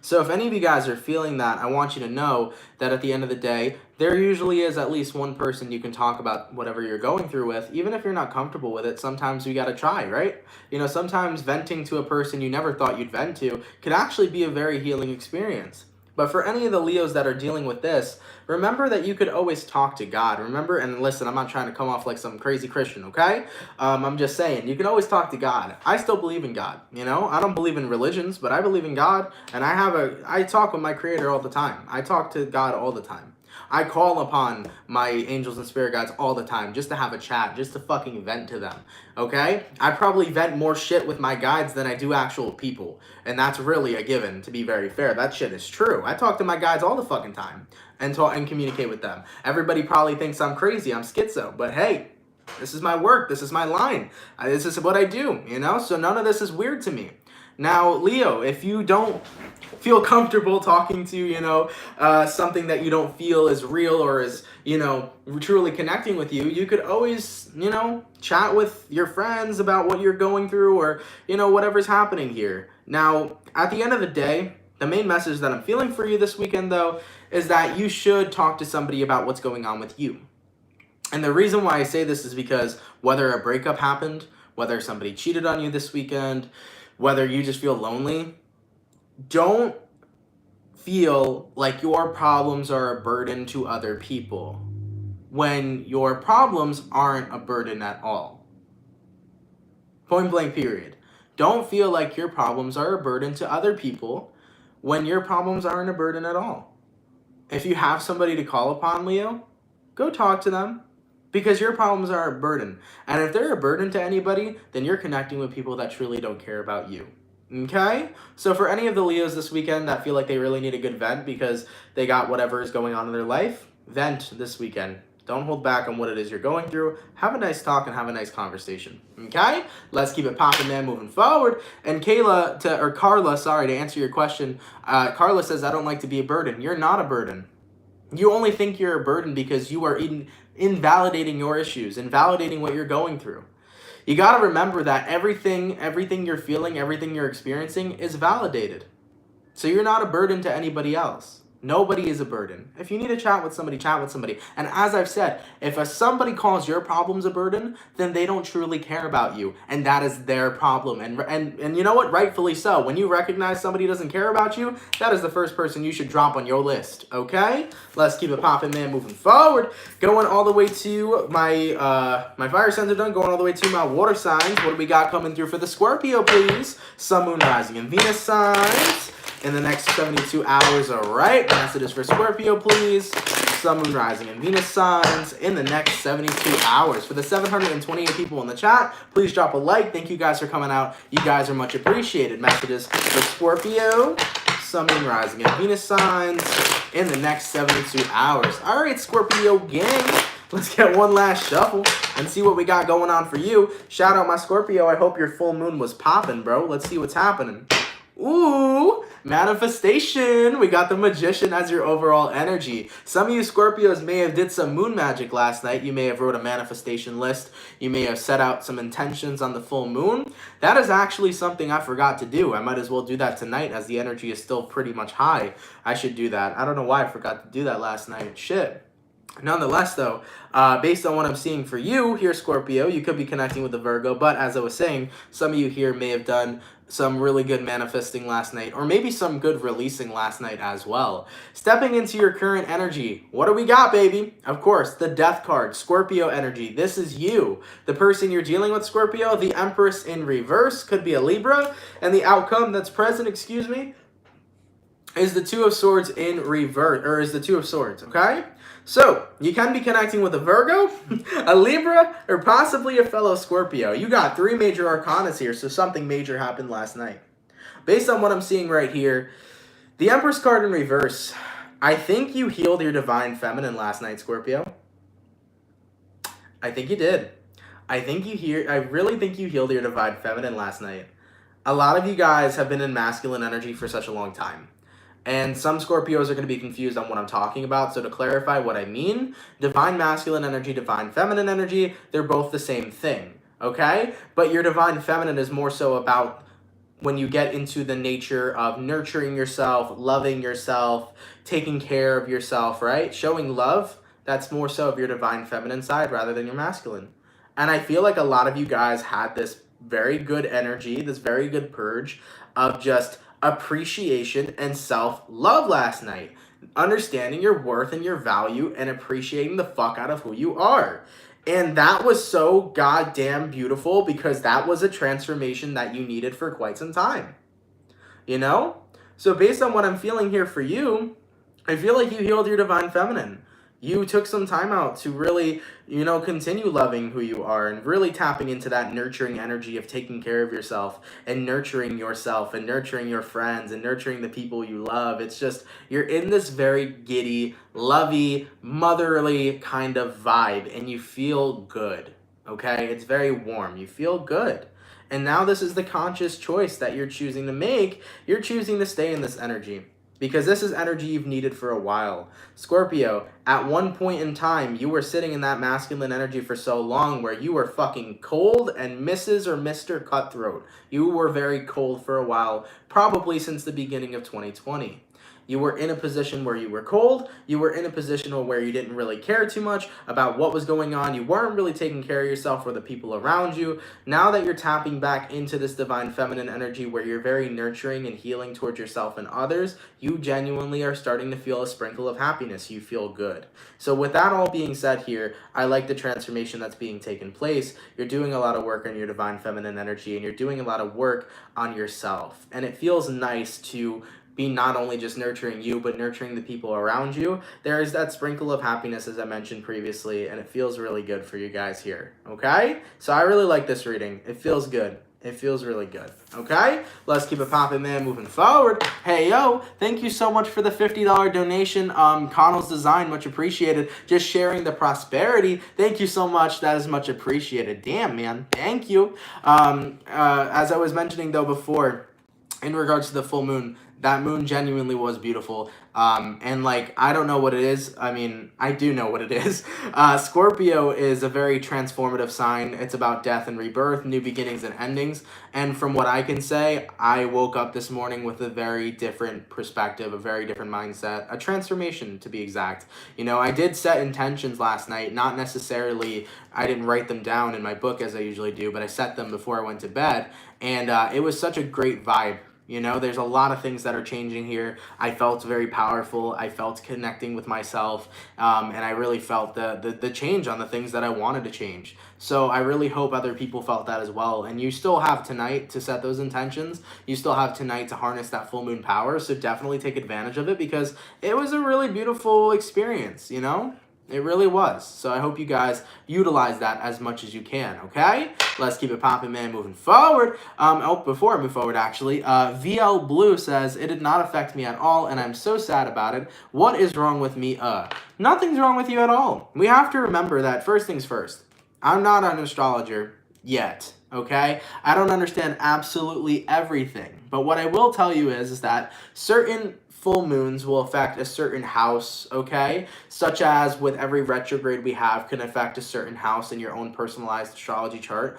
So if any of you guys are feeling that, I want you to know that at the end of the day, there usually is at least one person you can talk about whatever you're going through with. Even if you're not comfortable with it, sometimes we gotta try, right? Sometimes venting to a person you never thought you'd vent to could actually be a very healing experience. But for any of the Leos that are dealing with this, remember that you could always talk to God. Remember, and listen, I'm not trying to come off like some crazy Christian, okay? I'm just saying, you can always talk to God. I still believe in God, I don't believe in religions, but I believe in God, and I talk with my Creator all the time. I talk to God all the time. I call upon my angels and spirit guides all the time just to have a chat, just to fucking vent to them, okay? I probably vent more shit with my guides than I do actual people, and that's really a given, to be very fair. That shit is true. I talk to my guides all the fucking time, and talk and communicate with them. Everybody probably thinks I'm crazy, I'm schizo, but hey, this is my work, this is my line, this is what I do, you know? So none of this is weird to me. Now, Leo, if you don't feel comfortable talking to, you know, something that you don't feel is real or is, you know, truly connecting with you, you could always, you know, chat with your friends about what you're going through or, you know, whatever's happening here. Now, at the end of the day, the main message that I'm feeling for you this weekend, though, is that you should talk to somebody about what's going on with you. And the reason why I say this is because whether a breakup happened, whether somebody cheated on you this weekend, whether you just feel lonely, don't feel like your problems are a burden to other people when your problems aren't a burden at all. Point blank period. Don't feel like your problems are a burden to other people when your problems aren't a burden at all. If you have somebody to call upon, Leo, go talk to them because your problems are a burden. And if they're a burden to anybody, then you're connecting with people that truly don't care about you. Okay? So for any of the Leos this weekend that feel like they really need a good vent because they got whatever is going on in their life, vent this weekend. Don't hold back on what it is you're going through. Have a nice talk and have a nice conversation. Okay? Let's keep it popping, man, moving forward. And Carla, to answer your question, Carla says, I don't like to be a burden. You're not a burden. You only think you're a burden because you are invalidating your issues, invalidating what you're going through. You got to remember that everything you're feeling, everything you're experiencing is validated. So you're not a burden to anybody else. Nobody is a burden. If you need to chat with somebody, chat with somebody. And as I've said, if somebody calls your problems a burden, then they don't truly care about you. And that is their problem. And you know what? Rightfully so. When you recognize somebody doesn't care about you, that is the first person you should drop on your list. Okay? Let's keep it popping, man, moving forward. Going all the way to my fire signs are done. Going all the way to my water signs. What do we got coming through for the Scorpio, please? Sun, Moon, Rising, and Venus signs in the next 72 hours. All right, messages for Scorpio, please. Sun, Moon, Rising, and Venus signs in the next 72 hours. For the 728 people in the chat, please drop a like. Thank you guys for coming out. You guys are much appreciated. Messages for Scorpio, Sun, Moon, Rising, and Venus signs in the next 72 hours. All right, Scorpio gang. Let's get one last shuffle and see what we got going on for you. Shout out my Scorpio. I hope your full moon was popping, bro. Let's see what's happening. Ooh, manifestation. We got the Magician as your overall energy. Some of you Scorpios may have did some moon magic last night. You may have wrote a manifestation list. You may have set out some intentions on the full moon. That is actually something I forgot to do. I might as well do that tonight as the energy is still pretty much high. I should do that. I don't know why I forgot to do that last night. Shit. Nonetheless, though, based on what I'm seeing for you here, Scorpio, you could be connecting with the Virgo, but as I was saying, some of you here may have done some really good manifesting last night, or maybe some good releasing last night as well. Stepping into your current energy, what do we got, baby? Of course, the Death card, Scorpio energy. This is you. The person you're dealing with, Scorpio, the Empress in reverse, could be a Libra, and the outcome that's present, is the Two of Swords in reverse, or is the Two of Swords, okay? So, you can be connecting with a Virgo, a Libra, or possibly a fellow Scorpio. You got 3 major arcana here, so something major happened last night. Based on what I'm seeing right here, the Empress card in reverse, I think you healed your divine feminine last night, Scorpio. I think you did. I really think you healed your divine feminine last night. A lot of you guys have been in masculine energy for such a long time. And some Scorpios are going to be confused on what I'm talking about. So to clarify what I mean, divine masculine energy, divine feminine energy, they're both the same thing, okay? But your divine feminine is more so about when you get into the nature of nurturing yourself, loving yourself, taking care of yourself, right? Showing love, that's more so of your divine feminine side rather than your masculine. And I feel like a lot of you guys had this very good energy, this very good purge of just appreciation and self-love last night. Understanding your worth and your value and appreciating the fuck out of who you are. And that was so goddamn beautiful because that was a transformation that you needed for quite some time. You know? So based on what I'm feeling here for you, I feel like you healed your divine feminine. You took some time out to really, you know, continue loving who you are and really tapping into that nurturing energy of taking care of yourself and nurturing yourself and nurturing your friends and nurturing the people you love. It's just, you're in this very giddy, lovey, motherly kind of vibe and you feel good, okay? It's very warm. You feel good. And now this is the conscious choice that you're choosing to make. You're choosing to stay in this energy, because this is energy you've needed for a while. Scorpio, at one point in time, you were sitting in that masculine energy for so long where you were fucking cold and Mrs. or Mr. Cutthroat. You were very cold for a while, probably since the beginning of 2020. You were in a position where you were cold. You were in a position where you didn't really care too much about what was going on. You weren't really taking care of yourself or the people around you. Now that you're tapping back into this divine feminine energy where you're very nurturing and healing towards yourself and others, you genuinely are starting to feel a sprinkle of happiness. You feel good. So with that all being said here, I like the transformation that's being taken place. You're doing a lot of work on your divine feminine energy and you're doing a lot of work on yourself. And it feels nice to be not only just nurturing you, but nurturing the people around you. There is that sprinkle of happiness, as I mentioned previously, and it feels really good for you guys here, okay? So I really like this reading. It feels good. It feels really good, okay? Let's keep it popping, man, moving forward. Hey, yo, thank you so much for the $50 donation. Connell's Design, much appreciated. Just sharing the prosperity. Thank you so much. That is much appreciated. Damn, man. Thank you. As I was mentioning, though, before, in regards to the full moon, that moon genuinely was beautiful. And like, I don't know what it is. I mean, I do know what it is. Scorpio is a very transformative sign. It's about death and rebirth, new beginnings and endings. And from what I can say, I woke up this morning with a very different perspective, a very different mindset, a transformation to be exact. You know, I did set intentions last night, not necessarily, I didn't write them down in my book as I usually do, but I set them before I went to bed. And it was such a great vibe. You know, there's a lot of things that are changing here. I felt very powerful. I felt connecting with myself. And I really felt the change on the things that I wanted to change. So I really hope other people felt that as well. And you still have tonight to set those intentions. You still have tonight to harness that full moon power. So definitely take advantage of it because it was a really beautiful experience, you know? It really was. So I hope you guys utilize that as much as you can, okay? Let's keep it popping, man, moving forward. Before I move forward, actually, VL Blue says, it did not affect me at all, and I'm so sad about it. What is wrong with me? Nothing's wrong with you at all. We have to remember that, first things first, I'm not an astrologer yet, okay? I don't understand absolutely everything. But what I will tell you is that certain full moons will affect a certain house, okay? Such as with every retrograde we have can affect a certain house in your own personalized astrology chart.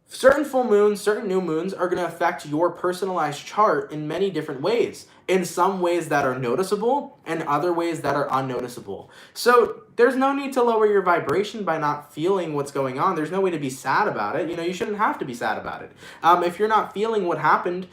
Certain full moons, certain new moons are going to affect your personalized chart in many different ways. In some ways that are noticeable and other ways that are unnoticeable. So there's no need to lower your vibration by not feeling what's going on. There's no way to be sad about it. You know, you shouldn't have to be sad about it. If you're not feeling what happened,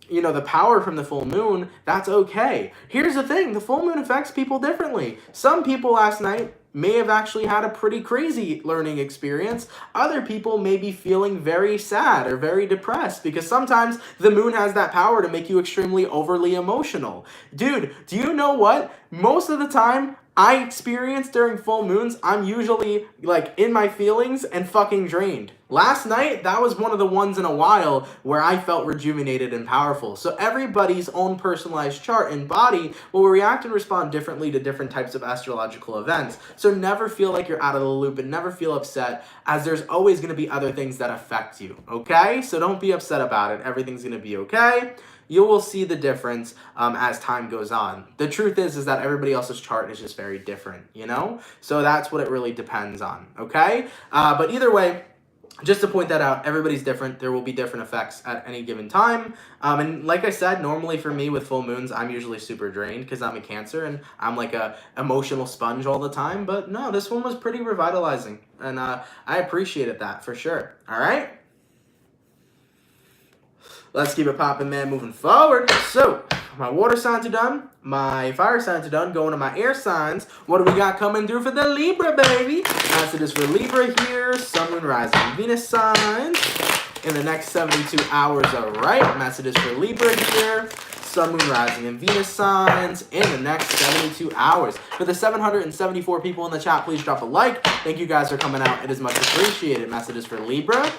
you know, the power from the full moon, that's okay. Here's the thing, the full moon affects people differently. Some people last night may have actually had a pretty crazy learning experience. Other people may be feeling very sad or very depressed because sometimes the moon has that power to make you extremely overly emotional. Dude, do you know what? Most of the time, I experience during full moons, I'm usually like in my feelings and fucking drained. Last night, that was one of the ones in a while where I felt rejuvenated and powerful. So everybody's own personalized chart and body will react and respond differently to different types of astrological events. So never feel like you're out of the loop and never feel upset, as there's always going to be other things that affect you, okay? So don't be upset about it. Everything's going to be okay. You will see the difference as time goes on. The truth is that everybody else's chart is just very different, you know? So that's what it really depends on, okay? But either way, just to point that out, everybody's different. There will be different effects at any given time. And like I said, normally for me with full moons, I'm usually super drained because I'm a Cancer and I'm like a emotional sponge all the time. But no, this one was pretty revitalizing. And I appreciated that for sure. All right? Let's keep it popping, man, moving forward. So, my water signs are done. My fire signs are done. Going to my air signs. What do we got coming through for the Libra, baby? Messages for Libra here. Sun, Moon, Rising, Venus signs in the next 72 hours. All right. Messages for Libra here. Sun, Moon, Rising, and Venus signs in the next 72 hours. For the 774 people in the chat, please drop a like. Thank you guys for coming out. It is much appreciated. Messages for Libra,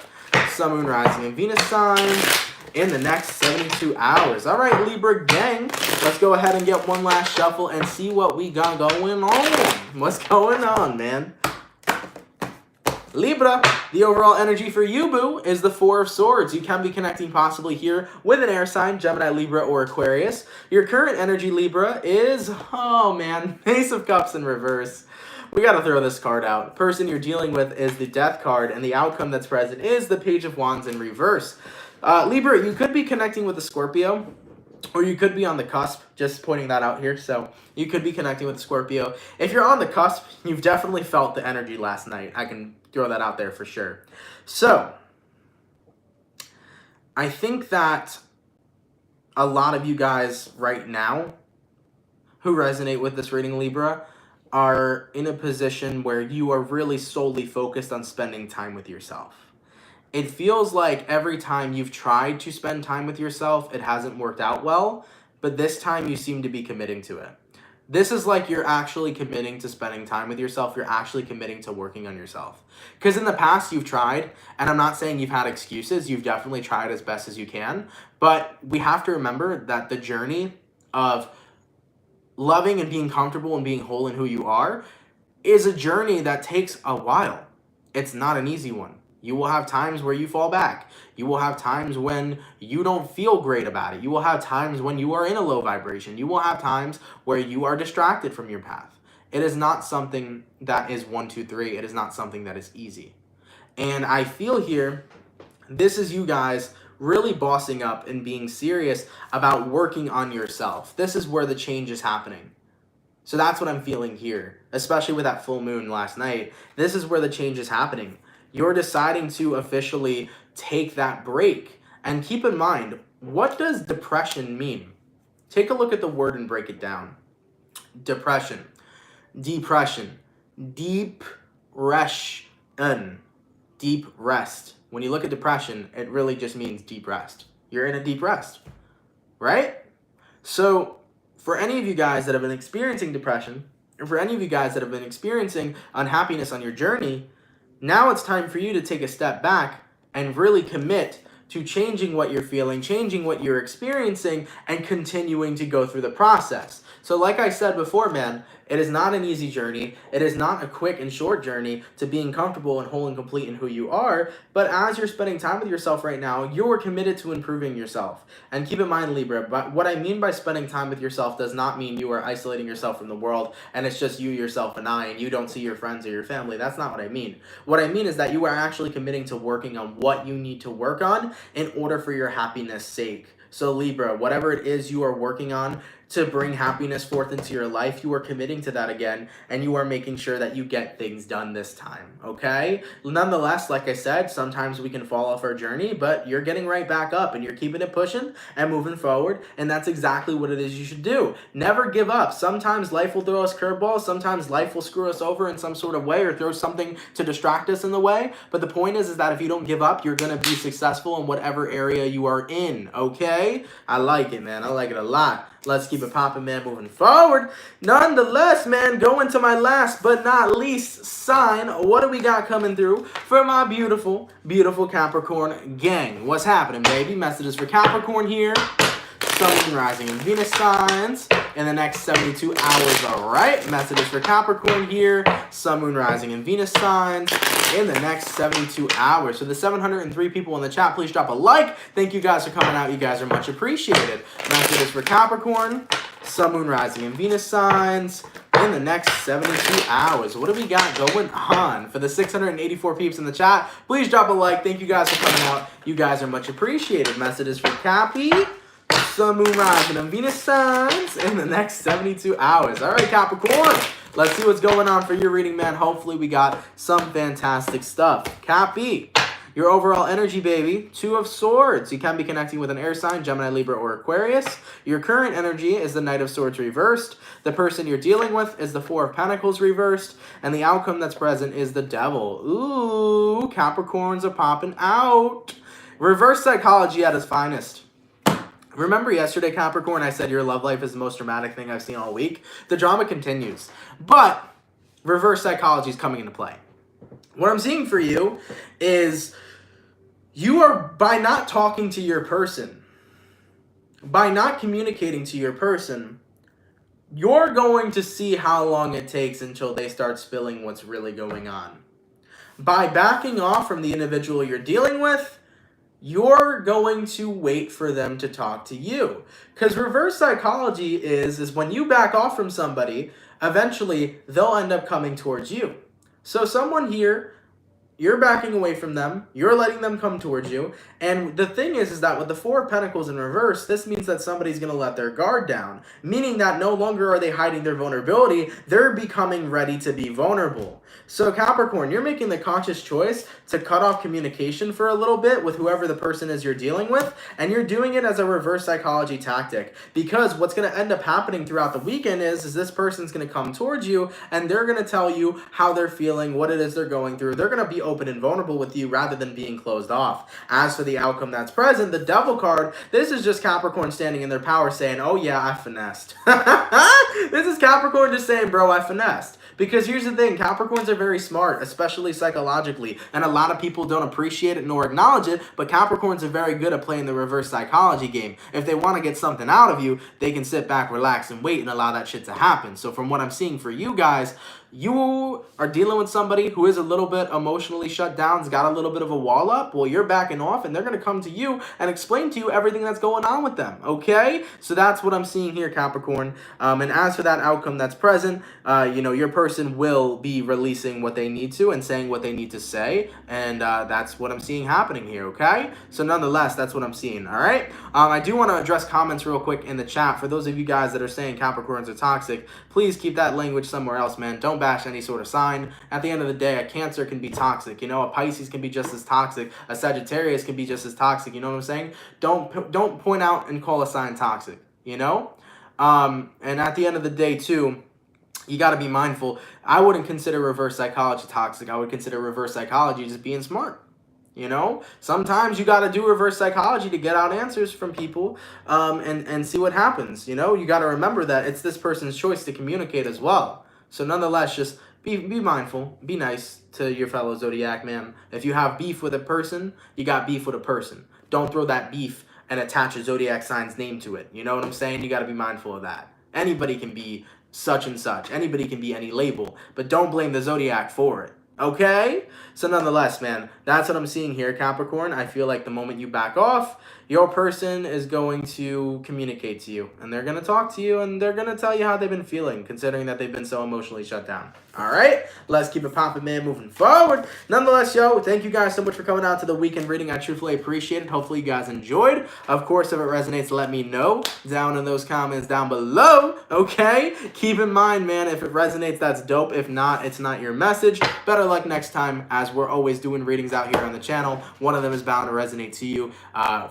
Sun, Moon, Rising, and Venus signs in the next 72 hours. All right, Libra gang, let's go ahead and get one last shuffle and see what we got going on. What's going on, man? Libra, the overall energy for you, boo, is the Four of Swords. You can be connecting possibly here with an air sign, Gemini, Libra, or Aquarius. Your current energy, Libra, is, oh man, Ace of Cups in reverse. We got to throw this card out. The person you're dealing with is the Death card, and the outcome that's present is the Page of Wands in reverse. Libra, you could be connecting with a Scorpio, or you could be on the cusp, just pointing that out here. So you could be connecting with Scorpio. If you're on the cusp, you've definitely felt the energy last night. I can throw that out there for sure. So I think that a lot of you guys right now who resonate with this reading, Libra, are in a position where you are really solely focused on spending time with yourself. It feels like every time you've tried to spend time with yourself, it hasn't worked out well, but this time you seem to be committing to it. This is like you're actually committing to spending time with yourself. You're actually committing to working on yourself. Because in the past you've tried, and I'm not saying you've had excuses. You've definitely tried as best as you can. But we have to remember that the journey of loving and being comfortable and being whole in who you are is a journey that takes a while. It's not an easy one. You will have times where you fall back. You will have times when you don't feel great about it. You will have times when you are in a low vibration. You will have times where you are distracted from your path. It is not something that is 1, 2, 3. It is not something that is easy. And I feel here, this is you guys really bossing up and being serious about working on yourself. This is where the change is happening. So that's what I'm feeling here, especially with that full moon last night. This is where the change is happening. You're deciding to officially take that break. And keep in mind, what does depression mean? Take a look at the word and break it down. Depression. Depression. Deep rest. Deep rest. When you look at depression, it really just means deep rest. You're in a deep rest, right? So for any of you guys that have been experiencing depression, or for any of you guys that have been experiencing unhappiness on your journey, now it's time for you to take a step back and really commit to changing what you're feeling, changing what you're experiencing, and continuing to go through the process. So like I said before, man, it is not an easy journey. It is not a quick and short journey to being comfortable and whole and complete in who you are. But as you're spending time with yourself right now, you're committed to improving yourself. And keep in mind, Libra, but what I mean by spending time with yourself does not mean you are isolating yourself from the world and it's just you, yourself, and I, and you don't see your friends or your family. That's not what I mean. What I mean is that you are actually committing to working on what you need to work on in order for your happiness' sake. So Libra, whatever it is you are working on to bring happiness forth into your life, you are committing to that again, and you are making sure that you get things done this time, okay? Nonetheless, like I said, sometimes we can fall off our journey, but you're getting right back up, and you're keeping it pushing and moving forward, and that's exactly what it is you should do. Never give up. Sometimes life will throw us curveballs, sometimes life will screw us over in some sort of way or throw something to distract us in the way, but the point is that if you don't give up, you're going to be successful in whatever area you are in, okay? I like it, man. I like it a lot. Let's keep it popping, man, moving forward. Nonetheless, man, going to my last but not least sign. What do we got coming through for my beautiful, beautiful Capricorn gang? What's happening, baby? Messages for Capricorn here. Sun, Moon, Rising, and Venus signs in the next 72 hours, all right? Messages for Capricorn here. Sun, Moon, Rising, and Venus signs in the next 72 hours. So the 703 people in the chat, please drop a like. Thank you guys for coming out. You guys are much appreciated. Messages for Capricorn, Sun, Moon, Rising, and Venus signs in the next 72 hours. What do we got going on? For the 684 peeps in the chat, please drop a like. Thank you guys for coming out. You guys are much appreciated. Messages for Cappy, Sun, Moon, Rising, and Venus signs in the next 72 hours. All right, Capricorn. Let's see what's going on for your reading, man. Hopefully we got some fantastic stuff. Cappy, your overall energy, baby. 2 of Swords. You can be connecting with an air sign, Gemini, Libra, or Aquarius. Your current energy is the Knight of Swords reversed. The person you're dealing with is the 4 of Pentacles reversed. And the outcome that's present is the Devil. Ooh, Capricorns are popping out. Reverse psychology at its finest. Remember yesterday, Capricorn, I said your love life is the most dramatic thing I've seen all week? The drama continues. But reverse psychology is coming into play. What I'm seeing for you is you are, by not talking to your person, by not communicating to your person, you're going to see how long it takes until they start spilling what's really going on. By backing off from the individual you're dealing with, you're going to wait for them to talk to you. Because reverse psychology is when you back off from somebody, eventually they'll end up coming towards you. So someone here, you're backing away from them, you're letting them come towards you, and the thing is that with the Four of Pentacles in reverse, this means that somebody's going to let their guard down, meaning that no longer are they hiding their vulnerability, they're becoming ready to be vulnerable. So Capricorn, you're making the conscious choice to cut off communication for a little bit with whoever the person is you're dealing with, and you're doing it as a reverse psychology tactic, because what's going to end up happening throughout the weekend is this person's going to come towards you, and they're going to tell you how they're feeling, what it is they're going through. They're going to be open and vulnerable with you rather than being closed off. As for the outcome that's present, the Devil card, this is just Capricorn standing in their power saying, oh yeah, I finessed. This is Capricorn just saying, bro, I finessed. Because here's the thing, Capricorns are very smart, especially psychologically, and a lot of people don't appreciate it nor acknowledge it, but Capricorns are very good at playing the reverse psychology game. If they want to get something out of you, they can sit back, relax, and wait and allow that shit to happen. So from what I'm seeing for you guys, you are dealing with somebody who is a little bit emotionally shut down, has got a little bit of a wall up. Well, you're backing off, and they're going to come to you and explain to you everything that's going on with them, okay? So that's what I'm seeing here, Capricorn. And as for that outcome that's present, your person will be releasing what they need to and saying what they need to say, and that's what I'm seeing happening here, okay? So nonetheless, that's what I'm seeing, all right? I do want to address comments real quick in the chat. For those of you guys that are saying Capricorns are toxic, please keep that language somewhere else, man. Don't bash any sort of sign. At the end of the day, a Cancer can be toxic. A Pisces can be just as toxic. A Sagittarius can be just as toxic. You know what I'm saying? Don't point out and call a sign toxic. And at the end of the day, too, you got to be mindful. I wouldn't consider reverse psychology toxic. I would consider reverse psychology just being smart. Sometimes you got to do reverse psychology to get out answers from people and see what happens. You got to remember that it's this person's choice to communicate as well. So nonetheless, just be mindful, be nice to your fellow Zodiac man. If you have beef with a person, you got beef with a person. Don't throw that beef and attach a Zodiac sign's name to it. You know what I'm saying? You got to be mindful of that. Anybody can be such and such. Anybody can be any label, but don't blame the Zodiac for it. Okay? So nonetheless, man, that's what I'm seeing here, Capricorn. I feel like the moment you back off, your person is going to communicate to you, and they're going to talk to you, and they're going to tell you how they've been feeling, considering that they've been so emotionally shut down. All right? Let's keep it popping, man, moving forward. Nonetheless, thank you guys so much for coming out to the weekend reading. I truthfully appreciate it. Hopefully you guys enjoyed. Of course, if it resonates, let me know down in those comments down below, okay? Keep in mind, man, if it resonates, that's dope. If not, it's not your message. Better luck next time, as we're always doing readings out here on the channel. One of them is bound to resonate to you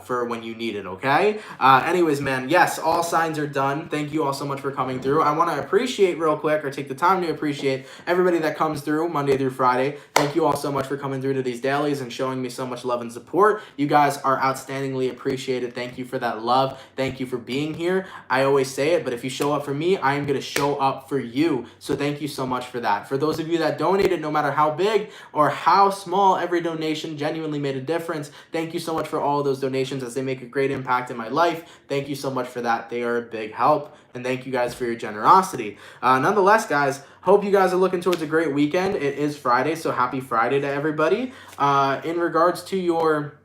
for when you need it, okay? Anyways, man, yes, all signs are done. Thank you all so much for coming through. I want to appreciate real quick, or take the time to appreciate everybody that comes through Monday through Friday. Thank you all so much for coming through to these dailies and showing me so much love and support. You guys are outstandingly appreciated. Thank you for that love. Thank you for being here. I always say it, but if you show up for me, I am going to show up for you. So thank you so much for that. For those of you that donated, no matter how big or how small, every donation genuinely made a difference. Thank you so much for all of those donations, as they make a great impact in my life. Thank you so much for that. They are a big help. And thank you guys for your generosity. Nonetheless, guys, hope you guys are looking towards a great weekend. It is Friday, so happy Friday to everybody. In regards to your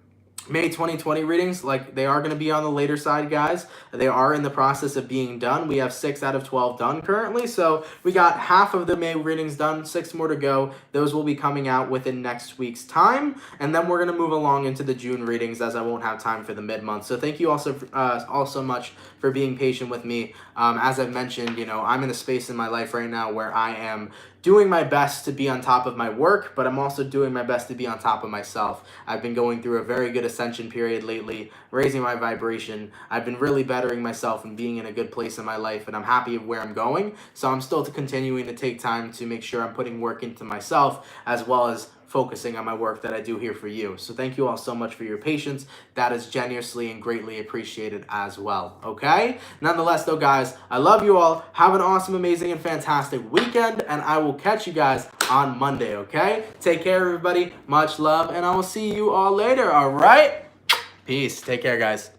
May 2020 readings, they are going to be on the later side, guys. They are in the process of being done. We have 6 out of 12 done currently, so we got half of the May readings done, 6 more to go. Those will be coming out within next week's time, and then we're going to move along into the June readings, as I won't have time for the mid-month. So thank you also much for being patient with me. As I've mentioned, I'm in a space in my life right now where I am doing my best to be on top of my work, but I'm also doing my best to be on top of myself. I've been going through a very good ascension period lately, raising my vibration. I've been really bettering myself and being in a good place in my life, and I'm happy of where I'm going. So I'm still continuing to take time to make sure I'm putting work into myself, as well as focusing on my work that I do here for you. So thank you all so much for your patience. That is generously and greatly appreciated as well, okay? Nonetheless, though, guys, I love you all. Have an awesome, amazing, and fantastic weekend, and I will catch you guys on Monday, okay? Take care, everybody. Much love, and I will see you all later, all right? Peace. Take care, guys.